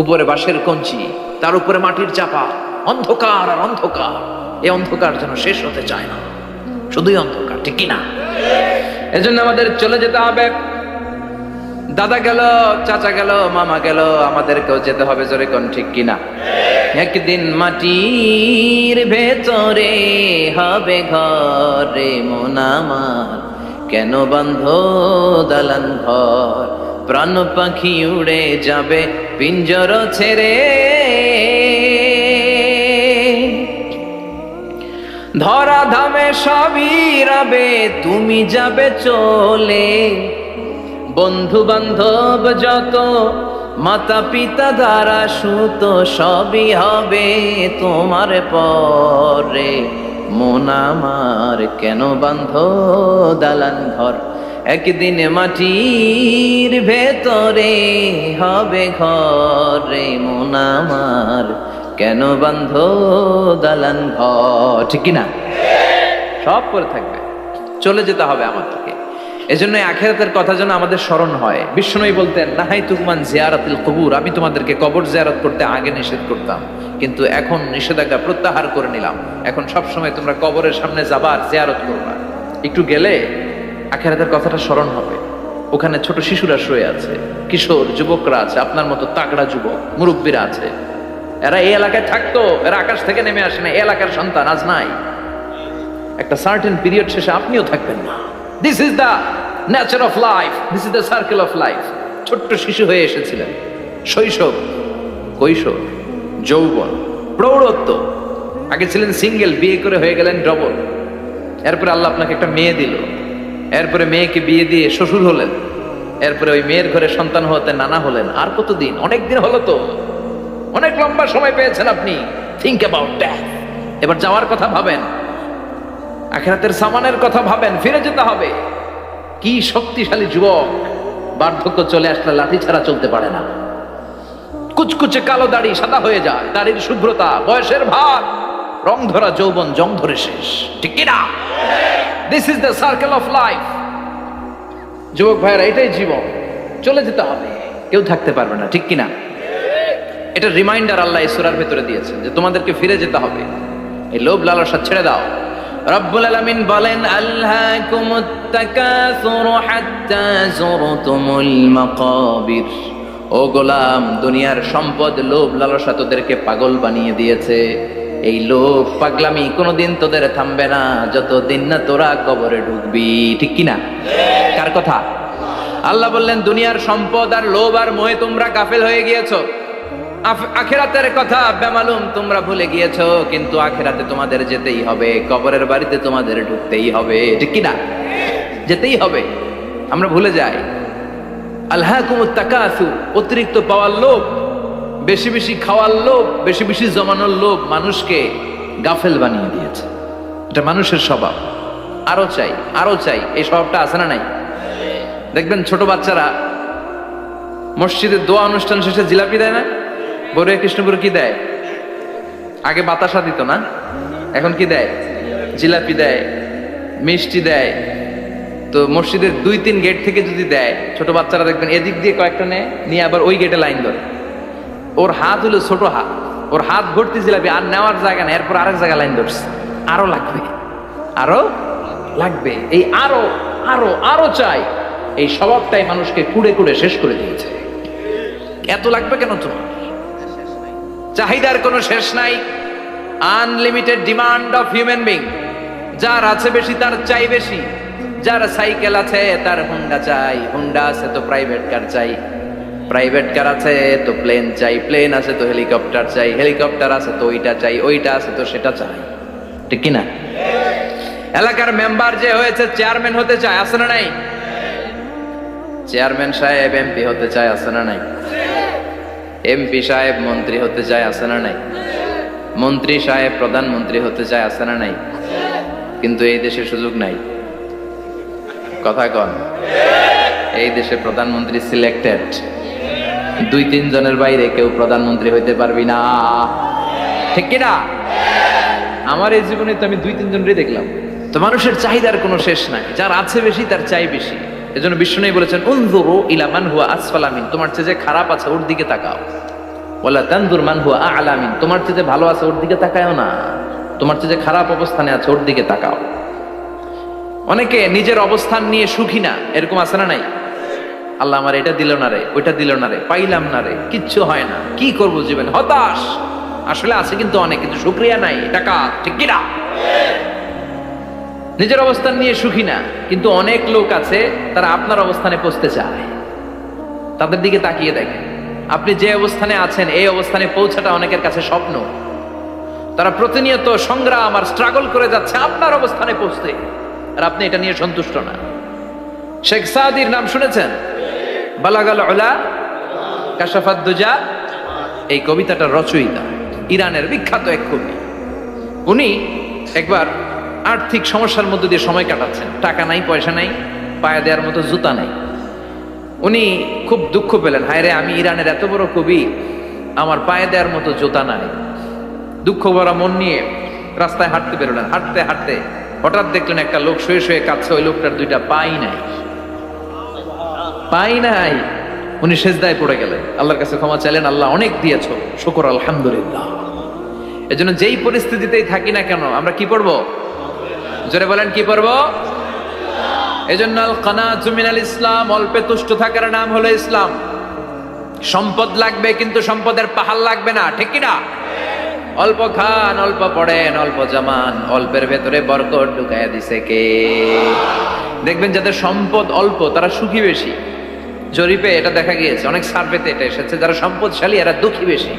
Speaker 1: উপরে বাঁশের কঞ্চি, তার উপরে মাটির চাপা, অন্ধকার আর অন্ধকার। এই অন্ধকার যেন শেষ হতে চায় না, শুধুই অন্ধকার, ঠিক কিনা? এজন্য আমাদের চলে যেতে হবে। দাদা গেল, চাচা গেল, মামা গেল, আমাদেরকেও যেতে হবে, জোরে কোন ঠিক কিনা? একদিন মাটির ভেতরে হবে ঘরে মন আমার, কেন বন্ধ দালান ঘর, প্রাণ পাখি উড়ে যাবে পিঞ্জর ছেড়ে, ধরা ধামে সবই রবে তুমি যাবে চলে, বন্ধু বান্ধব যত মাতা পিতা দ্বারা সুত সবই হবে তোমার পরে, মন আমার কেন বান্ধ দালান ঘর, একদিন মাটির ভেতরে হবে ঘরে মন আমার, কেন বান্ধ দালান ঘর, ঠিক কিনা? সব করে থাকবে, চলে যেতে হবে আমার থেকে। এজন্য আখিরাতের কথা যেন আমাদের স্মরণ হয়। বিষ্ণুই বলতেন, নাহাই তুকমান জিয়ারাতিল কবুর, আমি তোমাদেরকে কবর জিয়ারত করতে আগে নিষেধ করতাম, কিন্তু এখন নিষেধাজ্ঞা প্রত্যাহার করে নিলাম। এখন সব সময় তোমরা কবরের সামনে যাবার, জিয়ারত করবা। একটু গেলে আখিরাতের কথাটা স্মরণ হবে। ওখানে ছোট শিশুরা শুয়ে আছে, কিশোর যুবকরা আছে, আপনার মতো তাগড়া যুবক মুরব্বীরা আছে। এরা এই এলাকায় থাকতো, এরা আকাশ থেকে নেমে আসে না, এই এলাকার সন্তান আজ নাই। একটা সার্টেন পিরিয়ড শেষে আপনিও থাকবেন না। This is the nature of life, this is the circle of life. ছোট্ট শিশু হয়ে এসেছিলেন, শৈশব, কৈশোর, যৌবন, প্রৌঢ়ত্ব। আগে ছিলেন সিঙ্গেল, বিয়ে করে হয়ে গেলেন ডবল। এরপরে আল্লাহ আপনাকে একটা মেয়ে দিল, এরপরে মেয়েকে বিয়ে দিয়ে শ্বশুর হলেন, এরপরে ওই মেয়ের ঘরে সন্তান হতে নানা হলেন। আর কতদিন? অনেক দিন হলো তো, অনেক লম্বা সময় পেয়েছেন আপনি। Think about that. এবার যাওয়ার কথা ভাবেন, আখিরাতের সামানের কথা ভাবেন, ফিরে যেতে হবে। কি শক্তিশালী যুবক, বার্ধক্য চলে আসলে লাঠি ছাড়া চলতে পারে না। কুচকুচে কালো দাড়ি সাদা হয়ে যায়, দাড়ির শুভ্রতা, বয়সের ভার, রং ধরা যৌবন জং ধরে শেষ, ঠিক কিনা? This is the circle of life. যুবক ভাইরা, এটাই জীবন, চলে যেতে হবে, কেউ থাকতে পারবে না, ঠিক কিনা? এটা রিমাইন্ডার আল্লাহ এই সূরার ভেতরে দিয়েছেন যে তোমাদেরকে ফিরে যেতে হবে। এই লোভ লালসা ছেড়ে দাও। রব্বুল আলামিন বলেন, আল্লাকুমুত তাকাসুরু হাত্তা যুরতুমুল মাকাবির। ও গোলাম, দুনিয়ার সম্পদ, লোভ লালসা তোদেরকে পাগল বানিয়ে দিয়েছে। এই লোভ পাগলামি কোনোদিন তোদের থামবে না যতদিন না তোরা কবরে ঢুকবি, ঠিক কিনা? কার কথা? আল্লাহ বললেন, দুনিয়ার সম্পদ আর লোভ আর মোহে তোমরা গাফেল হয়ে গিয়েছো। আখিরাতের কথা বেমালুম তোমরা ভুলে গিয়েছো, কিন্তু আখিরাতে তোমাদের যেতেই হবে, কবরের বাড়িতে তোমাদের ঢুকতেই হবে, ঠিক কিনা? যেতেই হবে। আমরা ভুলে যাই। আলহাকুমুত তাকাসুর, অতিরিক্ত পাওয়ার লোভ, বেশি বেশি খাওয়ার লোভ, বেশি বেশি জমানোর লোভ মানুষকে গাফেল বানিয়ে দিয়েছে। এটা মানুষের স্বভাব। আরো চাই, আরো চাই, এই স্বভাবটা আছে না নাই? দেখবেন ছোট বাচ্চারা মসজিদের দোয়া অনুষ্ঠান শেষে জিলাপি দেয় না? বড়ুয়া কৃষ্ণপুর কি দেয়? আগে বাতাসা দিত না, এখন কি দেয়? জিলাপি দেয়, মিষ্টি দেয়। তো মসজিদের 2-3 গেট থেকে যদি দেয়, ছোট বাচ্চারা দেখবেন এদিক দিয়ে কয়েকটা নিয়ে আবার ওই গেটে লাইন ধরে। ওর হাত হলো ছোট হাত, ওর হাত ভর্তি জিলাপি, আর নেওয়ার জায়গা নেই, এরপর আরেক জায়গায় লাইন ধরছে। আরো লাগবে, আরো লাগবে, এই আরো আরো আরো চাই। এই স্বভাবটাই মানুষকে কুড়ে কুড়ে শেষ করে দিয়েছে। এত লাগবে কেন তোমার? চাহিদার কোনো শেষ নাই। Unlimited demand of human being. যার আছে বেশি তার চাই বেশি। যার সাইকেল আছে তার হুন্ডা চাই, হুন্ডা আছে তো প্রাইভেট কার চাই, প্রাইভেট কার আছে তো প্লেন চাই, প্লেন আছে তো হেলিকপ্টার চাই, হেলিকপ্টার আছে তো ওইটা চাই, ওইটা আছে তো সেটা চাই। ঠিক কিনা? এলাকার মেম্বার যে হয়েছে চেয়ারম্যান হতে চায়, আছে না নাই? চেয়ারম্যান সাহেব এমপি হতে চায়, আছে না নাই? এমপি সাহেব মন্ত্রী হতে চায়, আছে না নাই? মন্ত্রী সাহেব প্রধানমন্ত্রী হতে চায়, আছে না নাই? কিন্তু এই দেশে সুযোগ নাই। কথা কন। এই দেশে প্রধানমন্ত্রী সিলেক্টেড। 2-3 জনের বাইরে কেউ প্রধানমন্ত্রী হইতে পারবি না। ঠিক কিনা? আমার এই জীবনে তো আমি 2-3 জনই দেখলাম। তো মানুষের চাহিদার কোনো শেষ নাই। যার আছে বেশি তার চাই বেশি। এজন্য বিষ্ণু বলেছেন, উনজুরু ইলা মান হুয়া আসফালা মিন, তোমার চেয়ে যে খারাপ আছে ওর দিকে তাকাও। ওয়ালা তানজুর মান হুয়া আ'লা মিন, তোমার চেয়ে যে ভালো আছে ওর দিকে তাকায়ও না, তোমার চেয়ে যে খারাপ অবস্থানে আছে ওর দিকে তাকাও। অনেকে নিজের অবস্থান নিয়ে সুখী না, এরকম আছে না নাই? আল্লাহ আমার এটা দিল না রে, ওইটা দিল না রে, পাইলাম না রে, কিচ্ছু হয় না, কি করব জীবনে, হতাশ। আসলে আছে কিন্তু অনেক, কিন্তু শুকরিয়া নাই, টাকা। ঠিক কিনা? নিজের অবস্থান নিয়ে সুখী না, কিন্তু অনেক লোক আছে তারা আপনার অবস্থানে পৌঁছতে চায়। তাদের দিকে তাকিয়ে দেখেন, আপনি যে অবস্থানে আছেন এই অবস্থানে পৌঁছাটা অনেকের কাছে স্বপ্ন। তারা প্রতিনিয়ত সংগ্রাম আর স্ট্রাগল করে যাচ্ছে আপনার অবস্থানে পৌঁছতে, আর আপনি এটা নিয়ে সন্তুষ্ট না। শেখ সাদির নাম শুনেছেন? বালাগাল উলা কাশাফাত দুজা, এই কবিতাটার রচয়িতা ইরানের বিখ্যাত এক কবি। উনি একবার আর্থিক সমস্যার মধ্যে দিয়ে সময় কাটাচ্ছেন, টাকা নাই, পয়সা নাই, পায়ে দেওয়ার মতো জুতা নাই। উনি খুব দুঃখ পেলেন, হায় রে, আমি ইরানের এত বড় কবি, আমার পায়ে দেওয়ার মতো জুতা নাই। দুঃখ ভরা মন নিয়ে রাস্তায় হাঁটতে বেরোলেন। হাঁটতে হাঁটতে হঠাৎ দেখলেন একটা লোক শুয়ে শুয়ে কাঁদছে, ওই লোকটার 2টা পাই নাই, পাই নাই। উনি সেজদায় পড়ে গেলেন, আল্লাহর কাছে ক্ষমা চাইলেন, আল্লাহ অনেক দিয়েছো, শুকর আলহামদুলিল্লাহ। এজন্য যেই পরিস্থিতিতেই থাকি না কেন আমরা কি পড়বো? জোরে বলেন, কি পড়বো? এজন্য আল কানাতু মিনাল ইসলাম, অল্পে তুষ্ট থাকার নাম হলো ইসলাম। সম্পদ লাগবে কিন্তু সম্পদের পাহাড় লাগবে না। ঠিক কিনা? অল্প খান, অল্প পড়েন, অল্প জামান, অল্পের ভেতরে বরকত ঢুকাইয়া দিছে কে? দেখবেন যাদের সম্পদ অল্প তারা সুখী বেশি। জরিপে এটা দেখা গিয়েছে, অনেক সার্ভেতে এটা এসেছে, যারা সম্পদশালী এরা দুঃখী বেশি,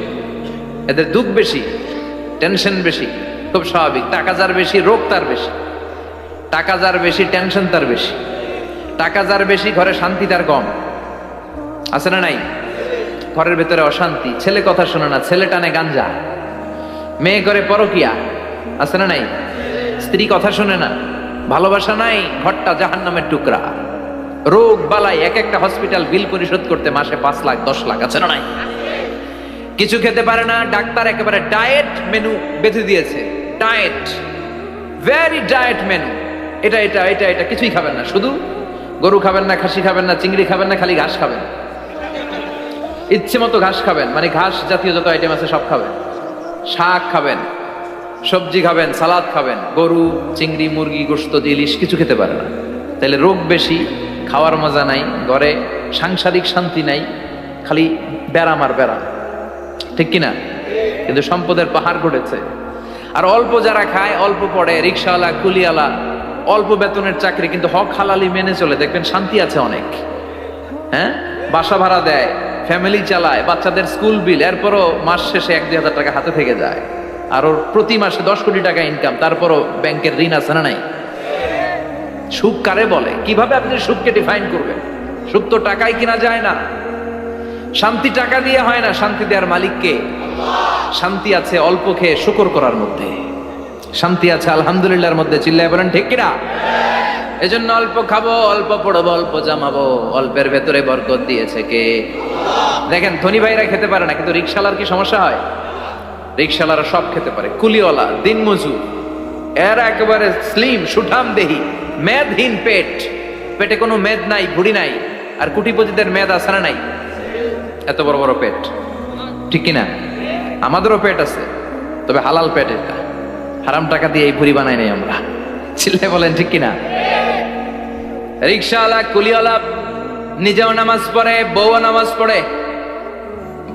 Speaker 1: এদের দুঃখ বেশি, টেনশন বেশি। খুব স্বাভাবিক, টাকা যার বেশি রোগ তার বেশি, টাকা যার বেশি টেনশন তার বেশি, টাকা যার বেশি ঘরে শান্তি তার কম। আছে না নাই? ঘরের ভেতরে অশান্তি, ছেলে কথা শোনে না, ছেলে টানে গাঞ্জা, মেয়ে করে পরকিয়া। আছে না নাই? স্ত্রী কথা শোনে না, ভালোবাসা নাই, ঘরটা জাহান্নামের টুকরা। রোগ বালাই, এক একটা হসপিটাল বিল পরিশোধ করতে মাসে 5 লাখ 10 লাখ। আছে না নাই? কিছু খেতে পারে না, ডাক্তার একেবারে ডায়েট মেনু বেঁধে দিয়েছে। ডায়েট, ভেরি ডায়েট মেনু, এটা এটা এটা এটা কিছুই খাবেন না, শুধু গরু খাবেন না, খাসি খাবেন না, চিংড়ি খাবেন না, খালি ঘাস খাবেন, ইচ্ছে মতো ঘাস খাবেন, মানে ঘাস জাতীয় যত আইটেম আছে সব খাবেন, শাক খাবেন, সবজি খাবেন, সালাদ খাবেন। গরু, চিংড়ি, মুরগি, গোশত, ইলিশ কিছু খেতে পারে না। তাহলে রোগ বেশি, খাওয়ার মজা নাই, ঘরে সাংসারিক শান্তি নাই, খালি ব্যারাম আর ব্যারাম। ঠিক কিনা? কিন্তু সম্পদের পাহাড় ঘটেছে। আর অল্প যারা খায়, অল্প পড়ে, রিক্সাওয়ালা, কুলিওয়ালা, অল্প বেতনের চাকরি, কিন্তু হক হালালি মেনে চলে, দেখবেন শান্তি আছে অনেক। হ্যাঁ, বাসা ভাড়া দেয়, ফ্যামিলি চালায়, বাচ্চাদের স্কুল বিল, এরপরও মাস শেষে 1-2 হাজার টাকা হাতে থেকে যায়। আর ওর প্রতি মাসে 10 কোটি টাকা ইনকাম, তারপরও ব্যাংকের ঋণ আছে না নাই? সুখ কারে বলে? কিভাবে আপনি সুখকে ডিফাইন করবেন? সুখ তো টাকায় কিনা যায় না, শান্তি টাকা দিয়ে হয় না, শান্তি দেওয়ার মালিক কে? শান্তি আছে অল্প খেয়ে শুকর করার মধ্যে, শান্তি আছে আলহামদুলিল্লাহর মধ্যে। চিল্লায় বলেন ঠিক কিনা? এজন্য অল্প খাবো, অল্প পড়বো, অল্প জামাবো, অল্পের ভেতরে বরকত দিয়েছে কে? দেখেন, ধনী ভাইরা খেতে পারে না, কিন্তু রিক্সাওয়ালার কি সমস্যা হয়? রিক্সাওয়ালারা সব খেতে পারে। কুলিওয়ালা, দিনমজুর, এরা একেবারে স্লিম সুঠাম দেহি, মেদহীন পেট, পেটে কোনো মেদ নাই, ভুড়ি নাই। আর কোটিপতিদের মেদ আছে না নাই? এত বড় বড় পেট। ঠিক কিনা? আমাদেরও পেট আছে, তবে হালাল পেট, এটা হারাম টাকা দিয়ে এই ভুড়ি বানাই নাই আমরা। চিল্লে বলেন ঠিক কিনা? রিক্সাওয়ালা, কুলিওয়ালা নিজেও নামাজ পড়ে, বউও নামাজ পড়ে,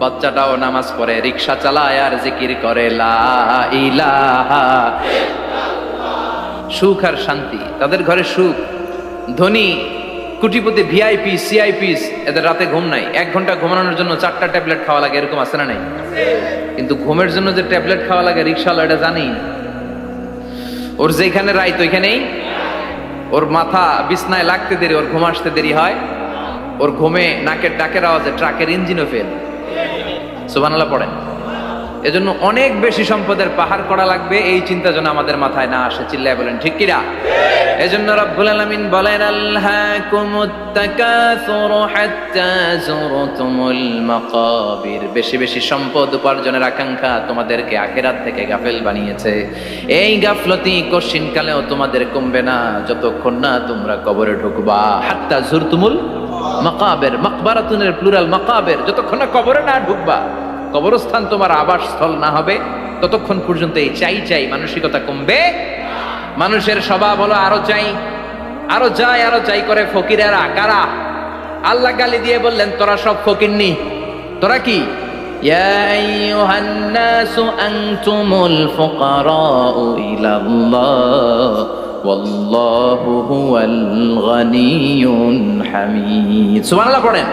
Speaker 1: বাচ্চাটাও নামাজ পড়ে, রিক্সা চালায় আর জিকির করে লা ইলাহা। সুখ আর শান্তি, তাদের ঘরে সুখ। ধনী কোটিপতি ভিআইপি সিআইপিস, এদের রাতে ঘুম নাই। 1 ঘন্টা ঘুমানোর জন্য 4টা ট্যাবলেট খাওয়া লাগে, এরকম আছে না নাই? কিন্তু ঘুমের জন্য যে ট্যাবলেট খাওয়া লাগে রিক্সাওয়ালা এটা জানি। ওর যেখানে রাইত ওইখানেই, ওর মাথা বিছনায় লাগতে দেরি, ওর ঘুম আসতে দেরি হয়। ওর ঘুমে নাকের ডাকের আওয়াজে ট্রাকের ইঞ্জিনও ফেল। সুবহানাল্লাহ পড়েন। এজন্য অনেক বেশি সম্পদের পাহাড় করা লাগবে, এই চিন্তা যেন আমাদের মাথায় না আসে। চিল্লায় বলেন ঠিক কিনা? এজন্য রব্বুল আলামিন বলেন আল্লাকুমুত তাকাসুর হাত্তা যুরতুমুল মাকাবির। বেশি বেশি সম্পদ উপার্জনের আকাঙ্ক্ষা তোমাদেরকে আখিরাত থেকে গাফেল বানিয়েছে। এই গাফলতি কশিনকালেও তোমাদের কমবে না যতক্ষণ না তোমরা কবরে ঢুকবা। হাত্তা যুরতুমুল মাকাবির, মাকবারাতুনের প্লুরাল মাকাবির, যতক্ষণ না কবরে না ঢুকবা, কবরস্থান তোমার আবাসস্থল না হবে, ততক্ষণ পর্যন্ত এই চাই চাই মানসিকতা কমবে। মানুষের স্বভাব হলো আরো চাই, আরো চাই, আরো চাই করে। ফকিরেরা কারা? আল্লাহ গালি দিয়ে বললেন তোরা সব ফকিরনি। তোরা কি? ইয়া আইয়ুহান নাসু আনতুমুল ফুকারাউ ইলাল্লাহ ওয়াল্লাহু হুয়াল গানিয়ুল হামিদ। সুবহানাল্লাহ পড়েন।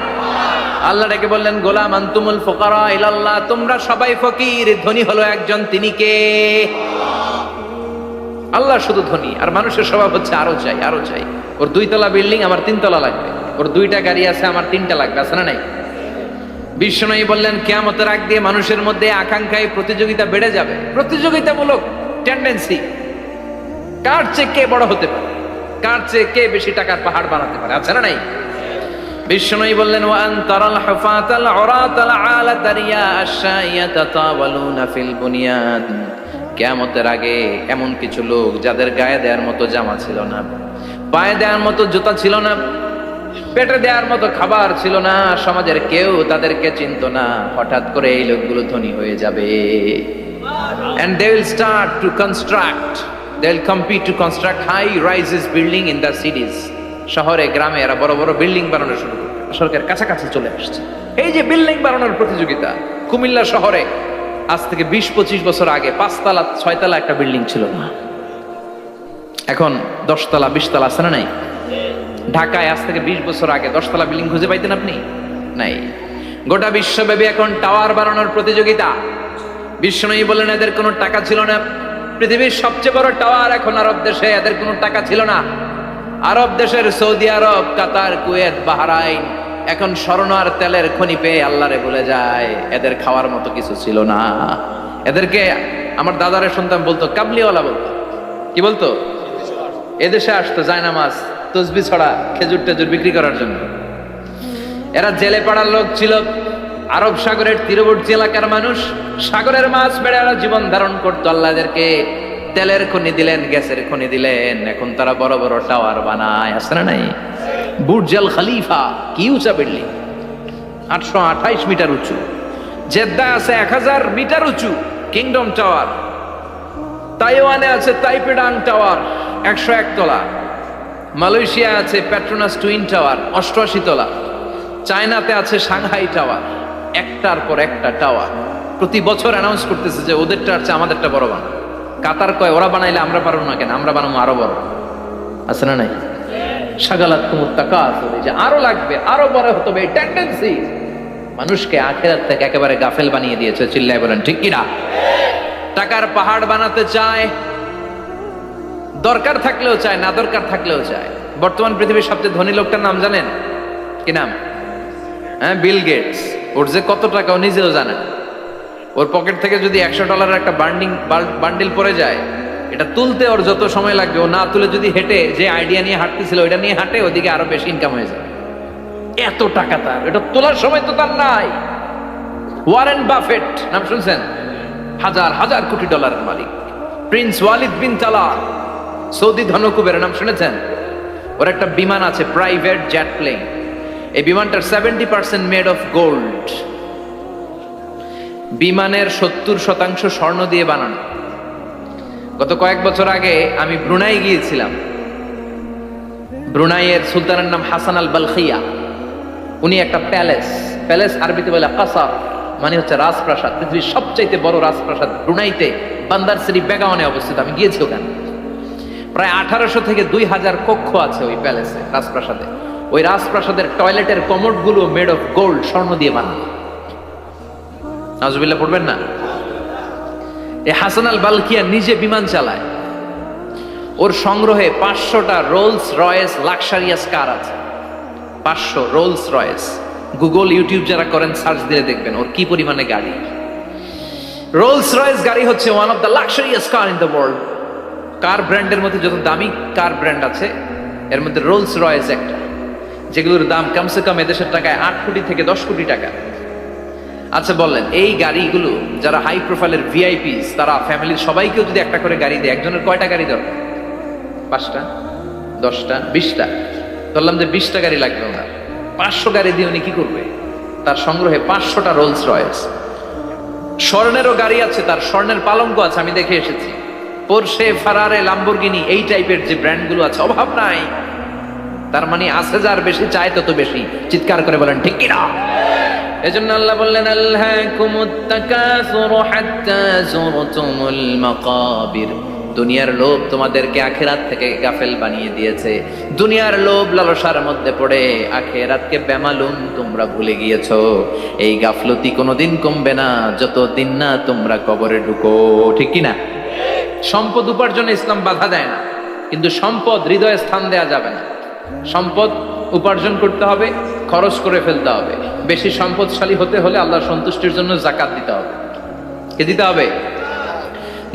Speaker 1: আল্লাহ ডেকে বললেন গোলাম আনতুমুল ফুকারা ইলাল্লাহ, তোমরা সবাই ফকির, ধনী হলো একজন, তিনি কে? আল্লাহ শুধু ধনী। আর মানুষের স্বভাব হচ্ছে আরো চাই, আরো চাই। ওর 2 তলা বিল্ডিং, আমার 3 তলা লাগবে। ওর 2টা গাড়ি আছে, আমার 3টা লাগবে। আছে না নাই? বিশ্বনবী বললেন কিয়ামতের আগ দিয়ে মানুষের মধ্যে আকাঙ্ক্ষায় প্রতিযোগিতা বেড়ে যাবে, প্রতিযোগিতামূলক টেন্ডেন্সি। কার চেয়ে কে বড় হতে পারে, কার চেয়ে কে বেশি টাকার পাহাড় বানাতে পারে। আছে না নাই? বিশ্বনবী বললেন ওয়ান তারাল হুফাতাল উরাতাল আলাতা রিয়া আশ-শাইয়াতা তাওয়ালুনা ফিল বুনিয়ান। কিয়ামতের আগে এমন কিছু লোক যাদের গায়ে দেওয়ার মতো জামা ছিল না, পায়ে দেওয়ার মতো জুতা ছিল না, পেটে দেওয়ার মতো খাবার ছিল না, সমাজের কেউ তাদেরকে চিনতো না। হঠাৎ করে এই লোকগুলো ধনী হয়ে যাবে। And they will start to construct, they will compete to construct high rises building in the cities. শহরে গ্রামে এরা বড় বড় বিল্ডিং বানানো শুরু করবে, সরকারের কাছাকাছি চলে আসছে। এই যে বিল্ডিং বানানোর প্রতিযোগিতা, কুমিল্লা শহরে আজ থেকে 20-25 বছর আগে 5 তলা 6 তলা একটা বিল্ডিং ছিল না, এখন 10 তলা 20 তলা। আছে না নাই? ঢাকায় আজ থেকে 20 বছর আগে 10 তলা বিল্ডিং খুঁজে পাইতেন আপনি? নাই। গোটা বিশ্বব্যাপী এখন টাওয়ার বানানোর প্রতিযোগিতা। বিশ্বনবী বললেন এদের কোনো টাকা ছিল না। পৃথিবীর সবচেয়ে বড় টাওয়ার এখন আরব দেশে, এদের কোনো টাকা ছিল না। আরব দেশের সৌদি আরব, কাতার, কুয়েত, বাহরাইন এখন স্বর্ণ আর তেলের খনি পেয়ে আল্লাহরে ভুলে যায়। এদের খাওয়ার মতো কিছু ছিল না। এদেরকে আমার দাদারে শুনতাম বলতো কাবলিওয়ালা বলতো। কি বলতো? এদেশে আসতো জায়নামাজ, তসবি ছড়া, খেজুর টেজুর বিক্রি করার জন্য। এরা জেলে পাড়ার লোক ছিল। আরব সাগরের তীরবর্তী এলাকার মানুষ, সাগরের মাছ বেড়ে এরা জীবন ধারণ করতো। আল্লাহ এদেরকে তেলের খনি দিলেন, গ্যাসের খনি দিলেন। এখন তারা বড় বড় টাওয়ার বানায়। আছে না নাই? বুর্জ আল খলিফা, কি উঁচা বিল্ডিং, 828 মিটার উঁচু। জেদ্দায় আছে 1000 মিটার উঁচু কিংডম টাওয়ার। তাইওয়ানে আছে তাইপেডাং টাওয়ার 101 তলা। মালয়েশিয়া আছে পেট্রোনাস টুইন টাওয়ার 88 তলা। চায়নাতে আছে সাংহাই টাওয়ার, একটার পর একটা টাওয়ার। প্রতি বছর অ্যানাউন্স করতেছে যে ওদেরটা আছে আমাদেরটা বড় বানা। কাতার কয় ওরা বানাইলে আমরা পারবো না কেন, আমরা বানাবো আরো বড়। আছে না নাই? শাগালাত কুমুত তাকাসুর, যে আরো লাগবে, আরো বড় হতে হবে। এই টেন্ডেন্সি মানুষকে আখিরাত থেকে একেবারে গাফেল বানিয়ে দিয়েছে। চিল্লায় বলেন ঠিক কিনা? টাকার পাহাড় বানাতে চায়, দরকার থাকলেও চায়, না দরকার থাকলেও চায়। বর্তমান পৃথিবীর সবচেয়ে ধনী লোকটার নাম জানেন? কি নাম? হ্যাঁ, বিল গেটস। ওর যে কত টাকা ও নিজেও জানে। ওর পকেট থেকে যদি $100 একটা বান্ডিল পড়ে যায়, এটা তুলতে ওর যত সময় লাগবে, ও না তুলে যদি হেঁটে যে আইডিয়া নিয়ে হাঁটতেছিল ওইটা নিয়ে হাঁটে, ওদিকে আরো বেশি ইনকাম হয়ে যায়। এত টাকা তার, এটা তোলার সময় তো তার নাই। ওয়ারেন বাফেট নাম শুনছেন? হাজার হাজার কোটি ডলারের মালিক। Prince Walid bin Talal, Saudi ধনকুবের নাম শুনেছেন? ওর একটা বিমান আছে, প্রাইভেট জেট প্লেন। এই বিমানটার 70% মেড অফ গোল্ড। বিমানের 70% স্বর্ণ দিয়ে বানানো। গত কয়েক বছর আগে আমি ব্রুনাই গিয়েছিলাম। ব্রুনাইয়ের সুলতানের নাম হাসান আল বালখিয়া। উনি একটা প্যালেস আরবিতে বলে কাসার, মানে হচ্ছে রাজপ্রাসাদ, পৃথিবীর সবচাইতে বড় রাজপ্রাসাদ ব্রুনাইতে বান্দার শ্রী বেগাওয়ানে অবস্থিত। আমি গিয়েছি ওখানে। প্রায় 1800 থেকে 2000 কক্ষ আছে ওই প্যালেসে, রাজপ্রাসাদে। ওই রাজপ্রাসাদের টয়লেটের কমোড গুলো মেড অফ গোল্ড, স্বর্ণ দিয়ে বানানো। নাউজুবিল্লাহ পড়বেন না। এই হাসান আল বালকিয়া নিজে বিমান চালায়। ওর সংগ্রহে 500টা রোলস রয়েস লাক্সারিয়াস কার আছে। 500 রোলস রয়েস। গুগল ইউটিউব যারা করেন সার্চ দিলে দেখবেন ওর কি পরিমাণে গাড়ি। রোলস রয়েস গাড়ি হচ্ছে one of the luxurious car in the world. Car ব্র্যান্ডের মধ্যে যত দামি কার ব্র্যান্ড আছে এর মধ্যে রোলস রয়েস একটা, যেগুলোর দাম কমসে কম এদেশের টাকায় 8 কোটি থেকে 10 কোটি টাকা। আচ্ছা বললেন, এই গাড়িগুলো যারা হাই প্রোফাইলের ভিআইপিস, তারা ফ্যামিলির সবাইকেও যদি একটা করে গাড়ি দেয়, একজনের কয়টা গাড়ি দরকার? 5টা, 10টা, 20টা। বললাম যে 20টা গাড়ি লাগবে না, 500 গাড়ি দিয়ে উনি কি করবে? তার সংগ্রহে 500টা রোলস রয়েস। স্বর্ণেরও গাড়ি আছে, তার স্বর্ণের পালঙ্ক আছে, আমি দেখে এসেছি। পোরশে, ফারারে, লাম্বরগিনি, এই টাইপের যে ব্র্যান্ডগুলো আছে, অভাব নাই। তার মানে আছে, যার বেশি চায় তত বেশি। চিৎকার করে বলেন ঠিক কিনা? এজন্য আল্লাহ বললেন, আল্লাহকুমুত তাকাসুরু হাত্তা যুরতুমুল মাকাবির। দুনিয়ার লোভ তোমাদেরকে আখিরাত থেকে গাফেল বানিয়ে দিয়েছে। দুনিয়ার লোভ লালসার মধ্যে পড়ে আখিরাতকে বেমালুম তোমরা ভুলে গিয়েছো। এই গাফলতি কোনোদিন কমবে না যতদিন না তোমরা কবরে ঢুকো। ঠিক কি না? সম্পদ উপার্জনে ইসলাম বাধা দেয় না, কিন্তু সম্পদ হৃদয়ে স্থান দেয়া যাবে না। সম্পদ উপার্জন করতে হবে, খরচ করে ফেলতে হবে। বেশি সম্পদশালী হতে হলে আল্লাহর সন্তুষ্টির জন্য যাকাত দিতে হবে। কে দিতে হবে?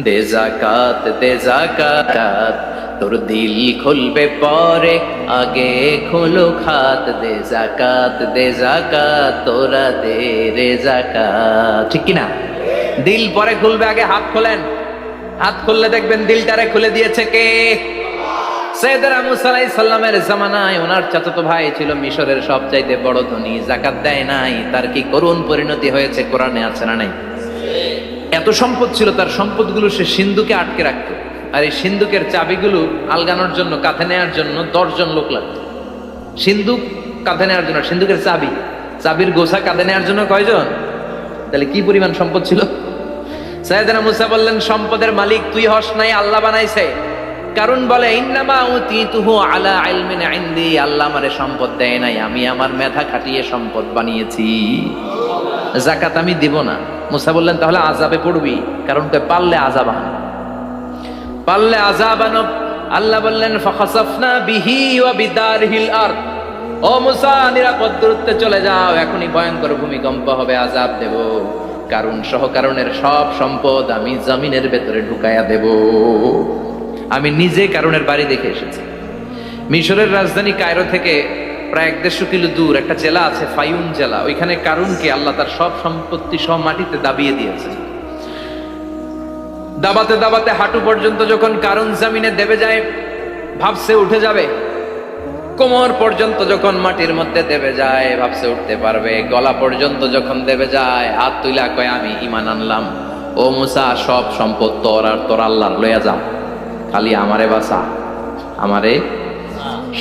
Speaker 1: দে যাকাত, দে যাকাত, তোর দিল খুলবে পরে, আগে খোলো খাত। দে যাকাত, দে যাকাত, তোরা দে রে যাকাত। ঠিক কি না? দিল পরে খুলবে, আগে হাত খোলেন। হাত খুললে দেখবেন দিলটারে খুলে দিয়েছে কে? সাইয়েদনা মুসা আলাইহিস সালামের জামানায় ওনার চাচাতো ভাই ছিল মিশরের সবচাইতে বড় ধনী, যাকাত দেয় নাই। তার কি করুণ পরিণতি হয়েছে কোরআনে আছে না নাই? এত সম্পদ ছিল, তার সম্পদগুলো সে সিন্ধুকে আটকে রাখতো। আর এই সিন্ধুকের চাবিগুলো আলগানোর জন্য, কাঁধে নেওয়ার জন্য 10 জন লোক লাগতো। সিন্ধুক কাঁধে নেওয়ার জন্য, সিন্ধুকের চাবির গোছা কাঁধে নেওয়ার জন্য কয়জন? তাহলে কি পরিমাণ সম্পদ ছিল? সাইয়েদনা মুসা বললেন, সম্পদের মালিক তুই হস নাই, আল্লাহ বানাইছে। কারণ বলে, ইন্নামা উতিতুহু আলা ইলমিন ইনদি, আল্লাহ আমারে সম্পদ দেয় নাই, আমি আমার মেধা খাটিয়ে সম্পদ বানিয়েছি। যাকাত আমি দিব না। মুসা বললেন, তাহলে আযাবে পড়বি। কারণ পারলে আযাব আন, পারলে আযাব আনো। আল্লাহ বললেন, ফাখাসাফনা বিহি ওয়া বিদারহিল আরদ। ও মুসা, নিরাপদ দূরত্বে চলে যাও, এখনই ভয়ঙ্কর ভূমিকম্প হবে, আযাব দেব। কারণ সহ কারণের সব সম্পদ আমি জমিনের ভেতরে ঢুকাইয়া দেব। আমি নিজে কারণের বাড়ি দেখে এসেছি। মিশরের রাজধানী কায়রো থেকে প্রায় 150 কিলো দূর একটা জেলা আছে, ফায়ুম জেলা। ওইখানে কারুনকে আল্লাহ তার সব সম্পত্তি সব মাটিতে দাবিয়ে দিয়েছে। দাবাতে দাবাতে হাঁটু পর্যন্ত যখন কারুন জমিনে দেবে যায়, ভাবছে উঠে যাবে। কোমর পর্যন্ত যখন মাটির মধ্যে দেবে যায়, ভাবছে উঠতে পারবে। গলা পর্যন্ত যখন দেবে যায়, হাত তুইলা কয়, আমি ঈমান আনলাম। ও মুসা, সব সম্পদ তোর আর তোর আল্লাহর লইয়া যাও, খালি আমারে বাঁচা, আমারে।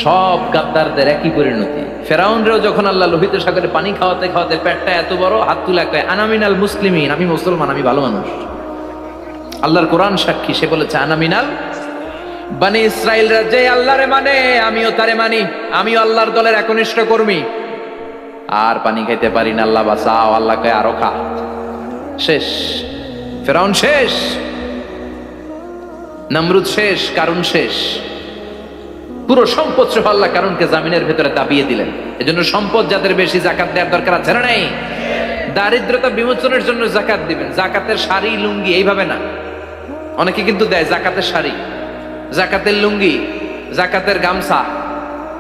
Speaker 1: সব গাদ্দারদের একই পরিণতি। ফেরাউনরেও যখন আল্লাহ লোহিত সাগরে পানি খাওয়াতে খাওয়াতে পেটটা এত বড়, হাত তুলা কয়, আনা মিনাল মুসলিমিন, আমি মুসলমান, আমি ভালো মানুষ। আল্লাহর কোরআন সাক্ষী, সে বলেছে, আনা মিনাল বনি ইসরাইলরা যে আল্লাহরে মানে, আমিও তারে মানি, আমিও আল্লাহর দলের একনিষ্ঠ কর্মী। আর পানি খাইতে পারি না, আল্লাহ বাঁচাও। আল্লাহ কয়, আরো খা। শেষ, ফেরাউন শেষ, নমরুদ শেষ, কারুন শেষ। পুরো সম্পদ সহ আল্লাহ কারুনকে জামিনের ভেতরে দাবিয়ে দিলেন। এজন্য সম্পদ যাদের বেশি, যাকাত দেওয়ার দরকার আছে না নাই? দারিদ্রতা বিমোচনের জন্য যাকাত দিবেন। যাকাতের শাড়ি, লুঙ্গি এইভাবে না। অনেকে কিন্তু দেয় জাকাতের শাড়ি, জাকাতের লুঙ্গি, জাকাতের গামছা,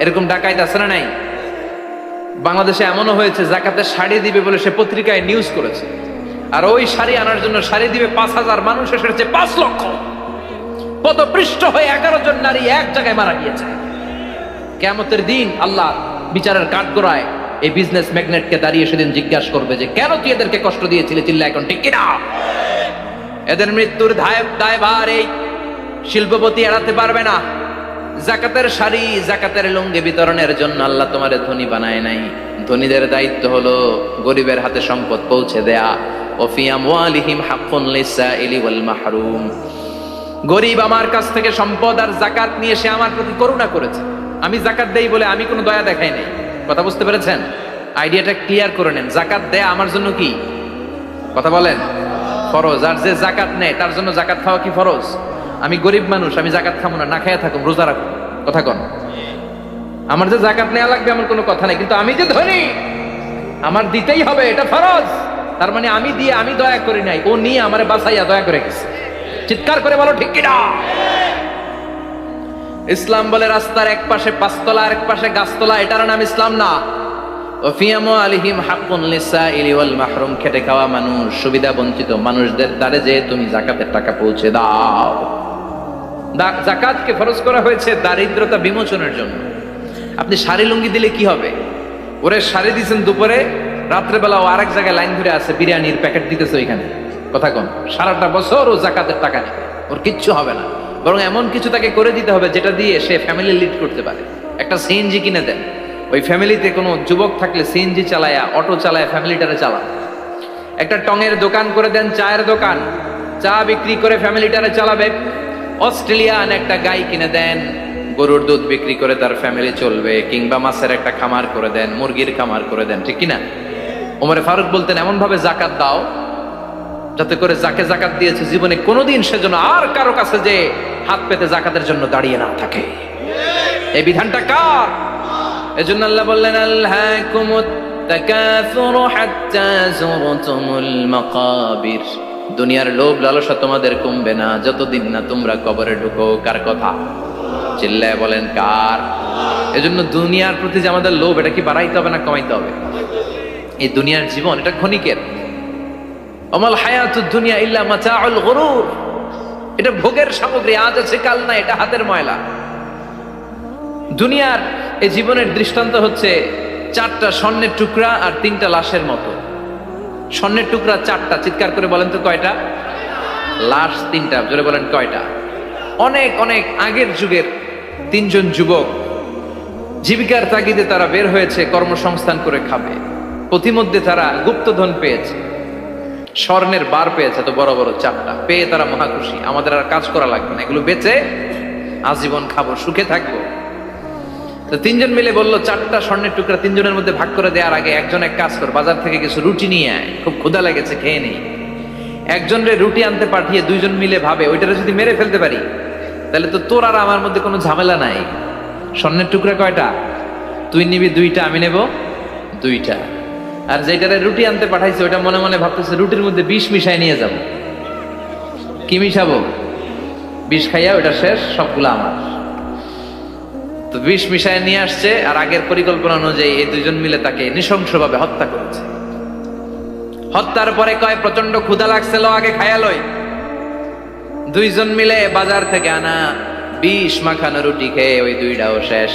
Speaker 1: এরকম ডাকাইত আছে না নাই? বাংলাদেশে এমনও হয়েছে, জাকাতের শাড়ি দিবে বলে সে পত্রিকায় নিউজ করেছে, আর ওই শাড়ি আনার জন্য শাড়ি দিবে 5000, মানুষ এসেছে 5 লক্ষ। পদপৃষ্ঠ হয়ে 11 জন নারী এক জায়গায় মারা গিয়েছে। কিয়ামতের দিন আল্লাহ বিচারের কাঠগড়ায় এই বিজনেস ম্যাগনেটকে দাঁড়িয়ে সেদিন জিজ্ঞাসা করবে যে, কেন তুই এদেরকে কষ্ট দিয়েছিলি? চিল্লা এখন ঠিক কিনা? এদের মৃত্যুর দায়ভার এই শিল্পপতি এড়াতে পারবে না। জাকাতের শাড়ি, জাকাতের লুঙ্গি বিতরণের জন্য আল্লাহ তোমারে ধনী বানায় নাই, ধনীদের দায়িত্ব হলো গরিবের হাতে সম্পদ পৌঁছে দেয়া। ওয়া ফি আমওয়ালিহিম হাক্কুন লিসাইলি ওয়াল মাহরুম। গরিব আমার কাছ থেকে সম্পদ আর যাকাত নিয়ে সে আমার প্রতি করুণা করেছে, আমি যাকাত দেই বলে আমি কোনো দয়া দেখাই নাই। কথা বুঝতে পেরেছেন? আইডিয়াটা ক্লিয়ার করে নেন। যাকাত দেয়া আমার জন্য কি? কথা বলেন, ফরজ। আর যে যাকাত নেয় তার জন্য যাকাত খাওয়া কি ফরজ? আমি গরিব মানুষ, আমি যাকাত খাবো না, না খাইয়া থাকুম, রোজা রাখুন। কথা কন। আমার যে যাকাত নেওয়া লাগবে এমন কোনো কথা নেই, কিন্তু আমি যে ধনী আমার দিতেই হবে, এটা ফরজ। তার মানে আমি দিয়ে আমি দয়া করি নাই, ও নিয়ে আমারে বাঁচাইয়া দয়া করে গেছে। চিৎকার করে বলো ঠিক কিনা? ইসলাম বলে রাস্তার এক পাশে পাঁচতলা আর এক পাশে গাছতলা, এটার নাম ইসলাম না। ওয়া ফি আমওয়ালিহিম হাক্কুন লিসাইলি ওয়াল মাহরুম। খেটে খাওয়া মানুষ, সুবিধা বঞ্চিত মানুষদের দ্বারে যে তুমি যাকাতের টাকা পৌঁছে দাও। যাকাতকে ফরজ করা হয়েছে দারিদ্রতা বিমোচনের জন্য। আপনি শাড়ি লুঙ্গি দিলে কি হবে? ওরে শাড়ি দিয়েছেন দুপুরে, রাত্রেবেলা ও আরেক জায়গায় লাইন ধরে আছে, বিরিয়ানির প্যাকেট দিতেছে ওইখানে। কথা কন। সারাটা বছর ও যাকাতের টাকা নেবে, ওর কিচ্ছু হবে না। বরং এমন কিছু তাকে করে দিতে হবে যেটা দিয়ে সে ফ্যামিলি লিড করতে পারে। একটা সিএনজি কিনে দেন, ওই ফ্যামিলিতে কোনো যুবক থাকলে সিএনজি চালায়া, অটো চালায়া ফ্যামিলিটারে চালান। একটা টঙের দোকান করে দেন, চায়ের দোকান, চা বিক্রি করে ফ্যামিলিটারে চালাবে। অস্ট্রেলিয়ান একটা গাই কিনে দেন, গরুর দুধ বিক্রি করে তার ফ্যামিলি চলবে। কিংবা মাছের একটা খামার করে দেন, মুরগির খামার করে দেন, ঠিক কিনা? ওমরে ফারুক বলতেন এমন ভাবে যাকাত দাও যাতে করে যাকে যাকাত দিয়েছে জীবনে কোনোদিন সেজন্য আর কারো কাছে যে হাত পেতে যাকাতের জন্য দাঁড়িয়ে না থাকে। এই বিধানটা কার? এজন্য আল্লাহ বললেন আল্লাহকুমুত তাকাসুরু হাত্তা যুরতুমুল মাকাবির। দুনিয়ার লোভ লালসা তোমাদের কমবে না যতদিন না তোমরা কবরে ঢুকো। কার কথা? চিল্লায় বলেন কার? এজন্য দুনিয়ার প্রতি যে আমাদের লোভ, এটা কি বাড়াইতে হবে না কমাইতে হবে? এই দুনিয়ার জীবন এটা ক্ষণিকের। আমাল হায়াতুদ দুনিয়া ইল্লা মাতাউল গুরুর। এটা ভোগের সামগ্রী, আজ আছে কাল না, এটা হাতের ময়লা। দুনিয়ার এই জীবনের দৃষ্টান্ত হচ্ছে চারটা স্বর্ণের টুকরা আর তিনটা লাশের মতো। স্বর্ণের টুকরা চারটা, চিৎকার করে বলেন তো কয়টা? লাশ তিনটা, জোরে বলেন কয়টা? অনেক অনেক আগের যুগের তিনজন যুবক জীবিকার তাগিদে তারা বের হয়েছে কর্মসংস্থান করে খাবে। প্রতিমধ্যে তারা গুপ্তধন পেয়েছে, স্বর্ণের বার পেয়েছে, তো বড় বড় চারটা পেয়ে তারা মহাখুশি। আমাদের আর কাজ করা লাগবে না, এগুলো বেচে আজীবন খাবো, সুখে থাকবো। তো তিনজন মিলে বললো চারটা স্বর্ণের টুকরা তিনজনের মধ্যে ভাগ করে দেওয়ার আগে একজন এক কাজ কর, বাজার থেকে কিছু রুটি নিয়ে আয়, খুব ক্ষুধা লেগেছে, খেয়ে নেই। একজনরে রুটি আনতে পাঠিয়ে দুইজন মিলে ভাবে ওইটারে যদি মেরে ফেলতে পারি তাহলে তো তোর আর আমার মধ্যে কোনো ঝামেলা নাই। স্বর্ণের টুকরা কয়টা? তুই নিবি দুইটা, আমি নেব দুইটা। আর যেটারে রুটি আনতে পাঠাইছে ওইটা মনে মনে ভাবতেছে রুটির মধ্যে বিষ মিশাই নিয়ে যাব। কি মিশাবো? বিষ খাইয়া ওইটা শেষ, সবগুলো আমার। তো বিষ মিশায় নিয়ে আসছে, আর আগের পরিকল্পনা অনুযায়ী এই দুইজন মিলে তাকে নৃশংসভাবে হত্যা করেছে। হত্যার পরে কয় প্রচন্ড ক্ষুধা লাগছিল, আগে খায়া লই। দুইজন মিলে বাজার থেকে আনা বিষ মাখানো রুটি খেয়ে ওই দুইটাও শেষ।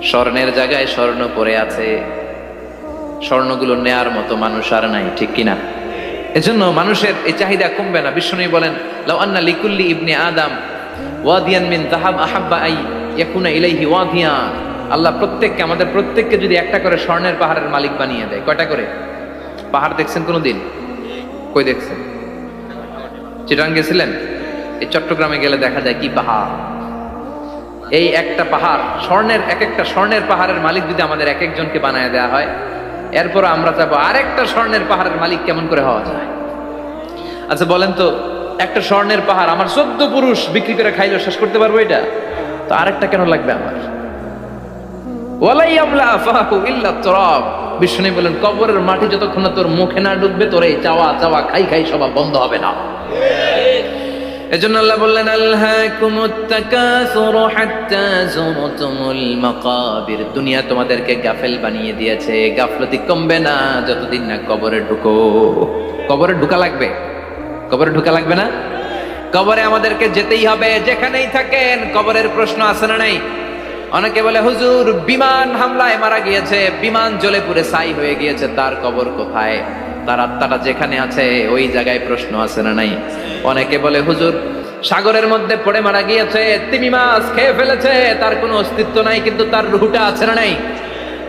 Speaker 1: স্বর্ণের জায়গায় স্বর্ণ পড়ে আছে, স্বর্ণগুলো নেয়ার মতো মানুষ আর নাই, ঠিক কিনা? এজন্য মানুষের এই চাহিদা কমবে না। বিষ্ণু বলেন লাউ আন্না লিকুল্লি ইবনে আদম ওয়াদিয়ান মিন যাহাব আহাব্বা আই ইয়াকুনা ইলাইহি ওয়াদিয়ান। আল্লাহ প্রত্যেককে, আমাদের প্রত্যেককে যদি একটা করে স্বর্ণের পাহাড়ের মালিক বানিয়ে দেয়। কয়টা করে পাহাড় দেখছেন কোনোদিন? কই দেখছেন? চিটাং গেছিলেন? এই চট্টগ্রামে গেলে দেখা যায় কি পাহাড়। এই একটা পাহাড় স্বর্ণের, এক একটা স্বর্ণের পাহাড়ের মালিক যদি আমাদের এক একজনকে বানায় দেওয়া হয়, এরপর আমরা চাবো আরেকটা স্বর্ণের পাহাড়ের মালিক কেমন করে হওয়া যায়। আচ্ছা বলেন তো, একটা স্বর্ণের পাহাড় আমার 14 পুরুষ বিক্রি করে খাইলো শেষ করতে পারবো এটা? তো আরেকটা কেন লাগবে আমার? ওয়ালাই আমলা আফাহু ইল্লা তুরাব। বিষ্ণু বলেন কবরের মাটি যতক্ষণ না তোর মুখে না ঢুকবে তোর এই চাওয়া চাওয়া খাই খাই সব বন্ধ হবে না। এজন্য আল্লাহ বললেন আলহাকুমুত তাকাসুরু হাত্তা যুরতুমুল মাকাবির। দুনিয়া তোমাদেরকে গাফেল বানিয়ে দিয়েছে, গাফলতি কমবে না যতদিন না কবরে ঢুকো। কবরে ঢুকা লাগবে, কবরে ঢুকা লাগবে না? কবরে আমাদেরকে যেতেই হবে, যেখানেই থাকেন। কবরের প্রশ্ন আছে না নাই? অনেকে বলে হুজুর বিমান হামলায় মারা গিয়েছে, বিমান জ্বলে পুড়ে ছাই হয়ে গিয়েছে, তার কবর কোথায়? তার আত্মাটা যেখানে আছে ওই জায়গায় প্রশ্ন আছে না নাই? অনেকে বলে হুজুর সাগরের মধ্যে পড়ে মারা গিয়েছে, তিমি মাছ খেয়ে ফেলেছে, তার কোনো অস্তিত্ব নাই, কিন্তু তার রুহটা আছে না নাই?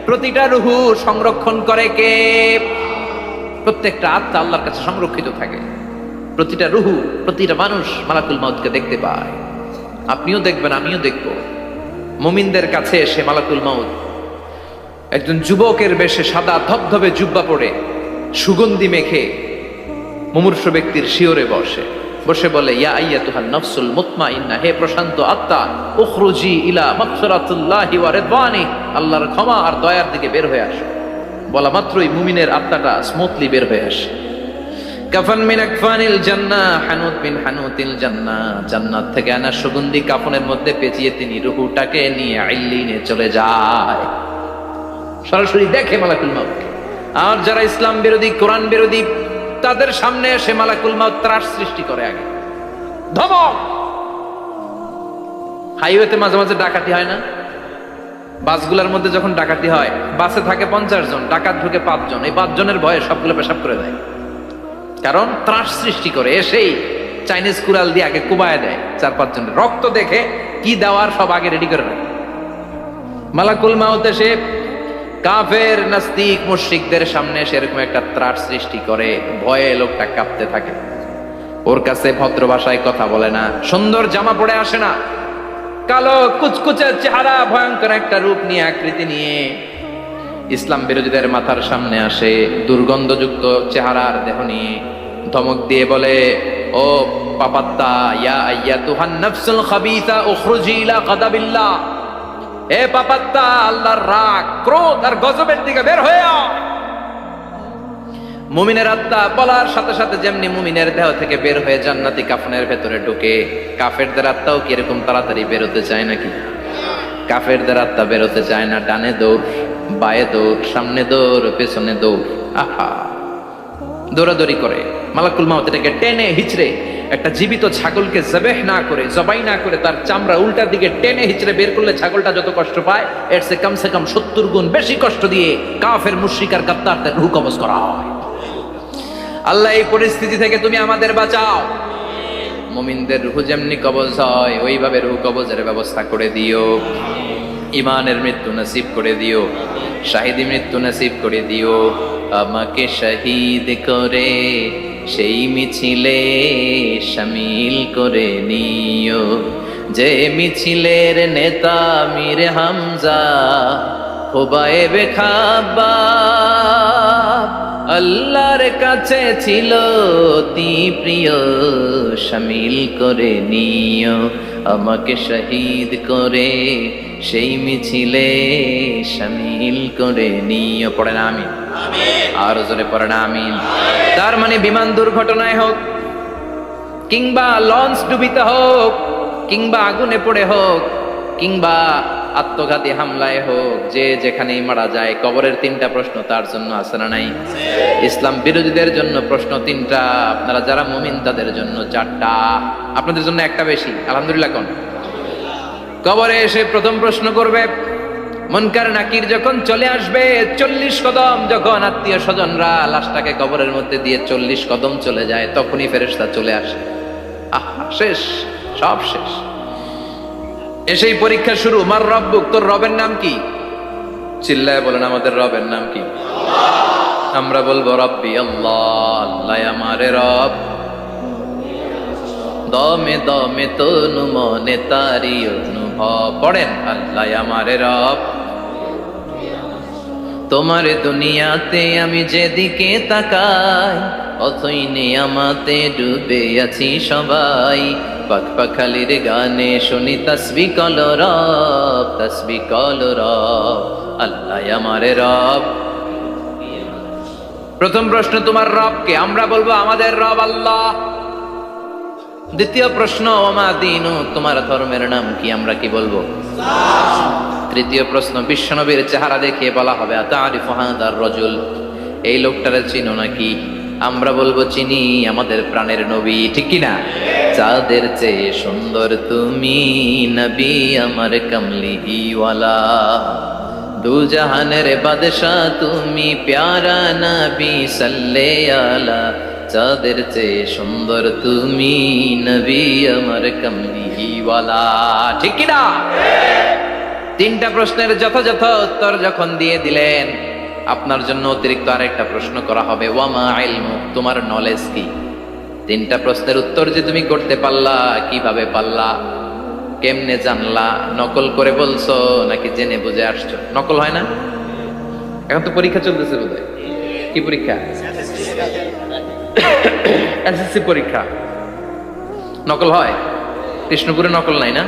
Speaker 1: প্রতিটা রুহু সংরক্ষণ করে কে? প্রত্যেকটা আত্মা আল্লাহর কাছে সংরক্ষিত থাকে। প্রতিটা রুহু, প্রতিটা মানুষ মালাকুল মাউতকে দেখতে পায়। আপনিও দেখবেন, আমিও দেখব। মুমিনদের কাছে এসে মালাকুল মাউত একজন যুবকের বেশে সাদা ধবধবে জুব্বা পরে সুগন্ধি মেখে মুমূর্ষু ব্যক্তির শিওরে বসে বলে, ইয়া আইয়াতুহান নাফসুল মুতমাইন্না, হে প্রশান্ত আত্মা, উখরুজি ইলা মাগফিরাতুল্লাহি ওয়া রিদওয়ানি, আল্লাহর ক্ষমা আর দয়ার দিকে বের হয়ে আসো। বলা মাত্রই মুমিনের আত্মাটা স্মুথলি বের হয়ে আসে। কাফান মিন আকফানিল জান্নাহ, হানুত মিন হানুতিল জান্নাহ, জান্নাত থেকে আনা সুগন্ধি কাফনের মধ্যে পেঁচিয়ে তিনি রূহটাকে নিয়ে ইল্লিনে চলে যায়। সরাসরি দেখে মালাকুল মাউত। আর যারা ইসলাম বিরোধী, কোরআন বিরোধী, তাদের সামনে এসে মালাকুল মাউত ত্রাস সৃষ্টি করে। আগে ধমক। হাইওয়েতে মাঝে মাঝে ডাকাতি হয় না? বাসগুলোর মধ্যে যখন ডাকাতি হয়, বাসে থাকে 50 জন, ডাকাত ঢুকে 5 জন। এই 5 জনের ভয়ে সবগুলো পেশাব করে দেয়, কারণ ত্রাস সৃষ্টি করে। এসেই চাইনিজ কুড়াল দিয়ে আগে কুবায় দেয় 4-5 জনের। রক্ত দেখে কি দেওয়ার সব আগে রেডি করে রাখে। মালাকুল মাউত এসে কাফের, নাস্তিক, মুশরিকদের সামনে সেরকম একটা ত্রাস সৃষ্টি করে। ভয়ে লোকটা কাঁপতে থাকে। ওর কাছে ভদ্র ভাষায় কথা বলে না, সুন্দর জামা পরে আসে না, কালো কুচকুচে চেহারা, ভয়ঙ্কর একটা রূপ নিয়ে, আকৃতি নিয়ে ইসলাম বিরোধীদের মাথার সামনে আসে। দুর্গন্ধযুক্ত চেহারার দেহ নিয়ে ধমক দিয়ে বলে, ও পাপাত্তা, ইয়া আইয়াতুহান নাফসুল খাবিসা উখরুজি ইলা গাদাবিল্লাহ, এ পাপাত্তা, আল্লাহর রাগ, ক্রোধ আর গজবের দিকে বের হয়ে আও। মুমিনের আত্মা বলার সাথে সাথে যেমনি মুমিনের দেহ থেকে বের হয়ে জান্নাতি কাফনের ভেতরে ঢুকে, কাফেরদের আত্মাও কি এরকম তাড়াতাড়ি বেরোতে চায় নাকি? কাফেরদের আত্মা বেরোতে চায় না। ডানে দৌড়, বায়ে দৌড়, সামনে দৌড়, পেছনে দৌড়, আহা, দৌড়াদৌড়ি করে। মালাকুল মাউত এটাকে টেনে হিচড়ে, একটা জীবিত ছাগলকে জবাই না করে তার চামড়া উল্টার দিকে টেনে হিচড়ে বের করলে ছাগলটা যত কষ্ট পায়, এর সে কম 70 গুণ বেশি কষ্ট দিয়ে কাফের, মুশরিক আর গাদ্দারদের রূহ কবজ করা হয়। আল্লাহ, এই পরিস্থিতি থেকে তুমি আমাদের বাঁচাও। মুমিনদের রূহ যেমনি কবজ হয়, ওইভাবে রূহ কবজের ব্যবস্থা করে দিও। ইমানের মৃত্যু নসিব করে দিও, শাহিদি মৃত্যু নসিব করে দিও। আমাকে শহীদ করে সেই মিছিলে শামিল করে নিও, যে মিছিলের নেতা মীর হামজা, হুবাইবে খাব্বাব, আল্লাহর কাছে ছিল অতি প্রিয়, শামিল করে নিও। আমাকে শহীদ করে সেই মিছিলে শামিল করে নিও। পড়েন আমিন। আর জোরে পড়েন আমিন। তার মানে বিমান দুর্ঘটনায় হোক, কিংবা লঞ্চ ডুবিতে হোক, কিংবা আগুনে পড়ে হোক, কিংবা আত্মঘাতী হামলায় হোক, যে যেখানেই মারা যায়, কবরের 3টা প্রশ্ন তার জন্য আছে না নাই? ইসলাম বিরোধীদের জন্য প্রশ্ন 3টা, আপনারা যারা মুমিন তাদের জন্য 4টা, আপনাদের জন্য একটা বেশি। আলহামদুলিল্লাহ। কোন কবরে এসে প্রথম প্রশ্ন করবে, মুনকার নাকির যখন চলে আসবে, 40 কদম যখন আত্মীয় স্বজনরা লাশটাকে কবরের মধ্যে দিয়ে 40 কদম চলে যায়, তখনই ফেরেশতা চলে আসে। শেষ, সব শেষ। এসেই পরীক্ষা শুরু। মার রব্বুক, তোর রবের নাম কি? চিল্লায় বলেন, আমাদের রবের নাম কি? আমরা বলবো রব্বি আল্লাহ, আল্লাহ আমারে রব। দমে দমে তনু মনে তারি অনুভব। পড়েন, আল্লাহ আমারে রব। তোমার দুনিয়াতে আমি যেদিকে তাকাই, অথই নিয়ামতে ডুবে আছি সবাই। পাখপাখালির গানে শুনি তাসবিহ কল রব, তাসবিহ কল রব, আল্লাহ আমারে রব। প্রথম প্রশ্ন, তোমার রব কে? আমরা বলবো আমাদের রব আল্লাহ। দ্বিতীয় প্রশ্ন, ওমা দীনু, তোমার ধর্মের নাম কি? আমরা কি বলবো? তৃতীয় প্রশ্ন, বিশ্বনবীর চেহারা দেখিয়ে বলা হবে, আতারিফু হাদার রাজুল, এই লোকটারে চিনো নাকি? আমরা বলবো চিনি, আমাদের প্রাণের নবী। ঠিক কি না? চাঁদের চেয়ে সুন্দর তুমি নবী, আমার কামলিওয়ালা, দু জাহানের বাদশা তুমি, প্যারা নবী সাল্লে আলা। চাঁদের চেয়ে সুন্দর তুমি নবী, আমার কামলিওয়ালা। ঠিক কি না? তিনটা প্রশ্নের যথাযথ উত্তর যখন দিয়ে দিলেন, আপনার জন্য অতিরিক্ত আরেকটা প্রশ্ন করা হবে, ওয়ামা ইলমু, তোমার নলেজ কি? তিনটা প্রশ্নের উত্তর যে তুমি করতে পারলা, কিভাবে পারলা, কেমনে জানলা? নকল করে বলছো নাকি জেনে বুঝে আসছো? নকল হয় না? এখন তো পরীক্ষা চলতেছে বোধহয়। কি পরীক্ষা? এসএসসি পরীক্ষা। নকল হয়? কৃষ্ণপুরে নকল নাই না?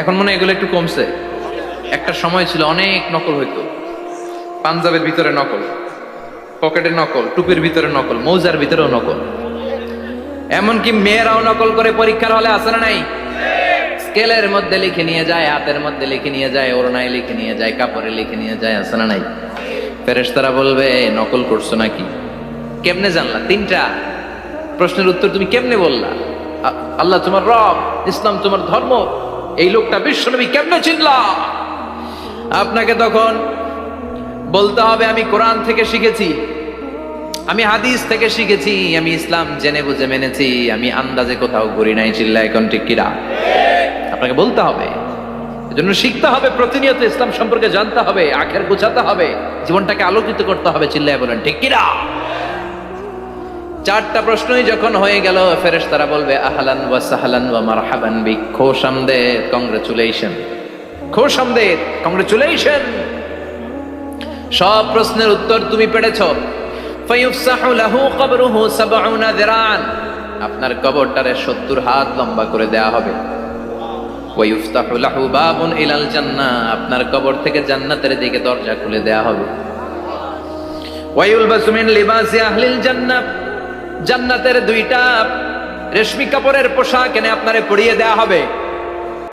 Speaker 1: এখন মনে হয় এগুলো একটু কমছে। একটা সময় ছিল অনেক নকল হইতো। পাঞ্জাবের ভিতরে নকল, পকেটে নকল, টুপির ভিতরে নকল, মৌজার ভিতরেও নকল। এমনকি মেয়েরাও নকল করে পরীক্ষার হলে আসে না নাই? স্কেলের মধ্যে লিখে নিয়ে যায়, হাতের মধ্যে লিখে নিয়ে যায়, ওড়নায় লিখে নিয়ে যায়, কাপড়ে লিখে নিয়ে যায়, আসে না নাই? ফেরেশতারা বলবে নকল করছো নাকি? কেমনে জানলা? তিনটা প্রশ্নের উত্তর তুমি কেমনে বললা? আল্লাহ তোমার রব, ইসলাম তোমার ধর্ম, এই লোকটা বিশ্বনবী, কেমনে চিনলা? আপনাকে তখন বলতে হবে আমি কোরআন থেকে শিখেছি, আমি হাদিস থেকে শিখেছি, আমি ইসলাম জেনে বুঝে মেনেছি, আমি আন্দাজে কোথাও ঘুরি নাই। চিল্লা এখন ঠিক কিরা? আপনাকে বলতে হবে। এজন্য শিখতে হবে, প্রতিনিয়ত ইসলাম সম্পর্কে জানতে হবে, আখের গোছাতে হবে, জীবনটাকে আলোকিত করতে হবে। চিল্লায় বলেন ঠিক কিরা? চারটা প্রশ্নই যখন হয়ে গেল, ফেরেশতারা বলবে আহলান ওয়া সাহলান ওয়া মারহাবান বিক, খোশামদেদ, কংগ্রেচুলেশন, খোশামদেদ, কংগ্রেচুলেশন, সব প্রশ্নের উত্তর তুমি পেরেছো। ফায়ুফসাহু লাহু কবরুহু ৭০ যিরান, আপনার কবরটারে ৭০ হাত লম্বা করে দেয়া হবে। ওয়ায়ুফতাহু লাহু বাবুন ইলাল জান্নাহ, আপনার কবর থেকে জান্নাতের দিকে দরজা খুলে দেয়া হবে। ওয়ায়ুলবাসু মিন লিবাসি আহলিল জান্নাহ, জান্নাতের দুইটা রেশমি কাপড়ের পোশাক এনে আপনারে পরিয়ে দেয়া হবে।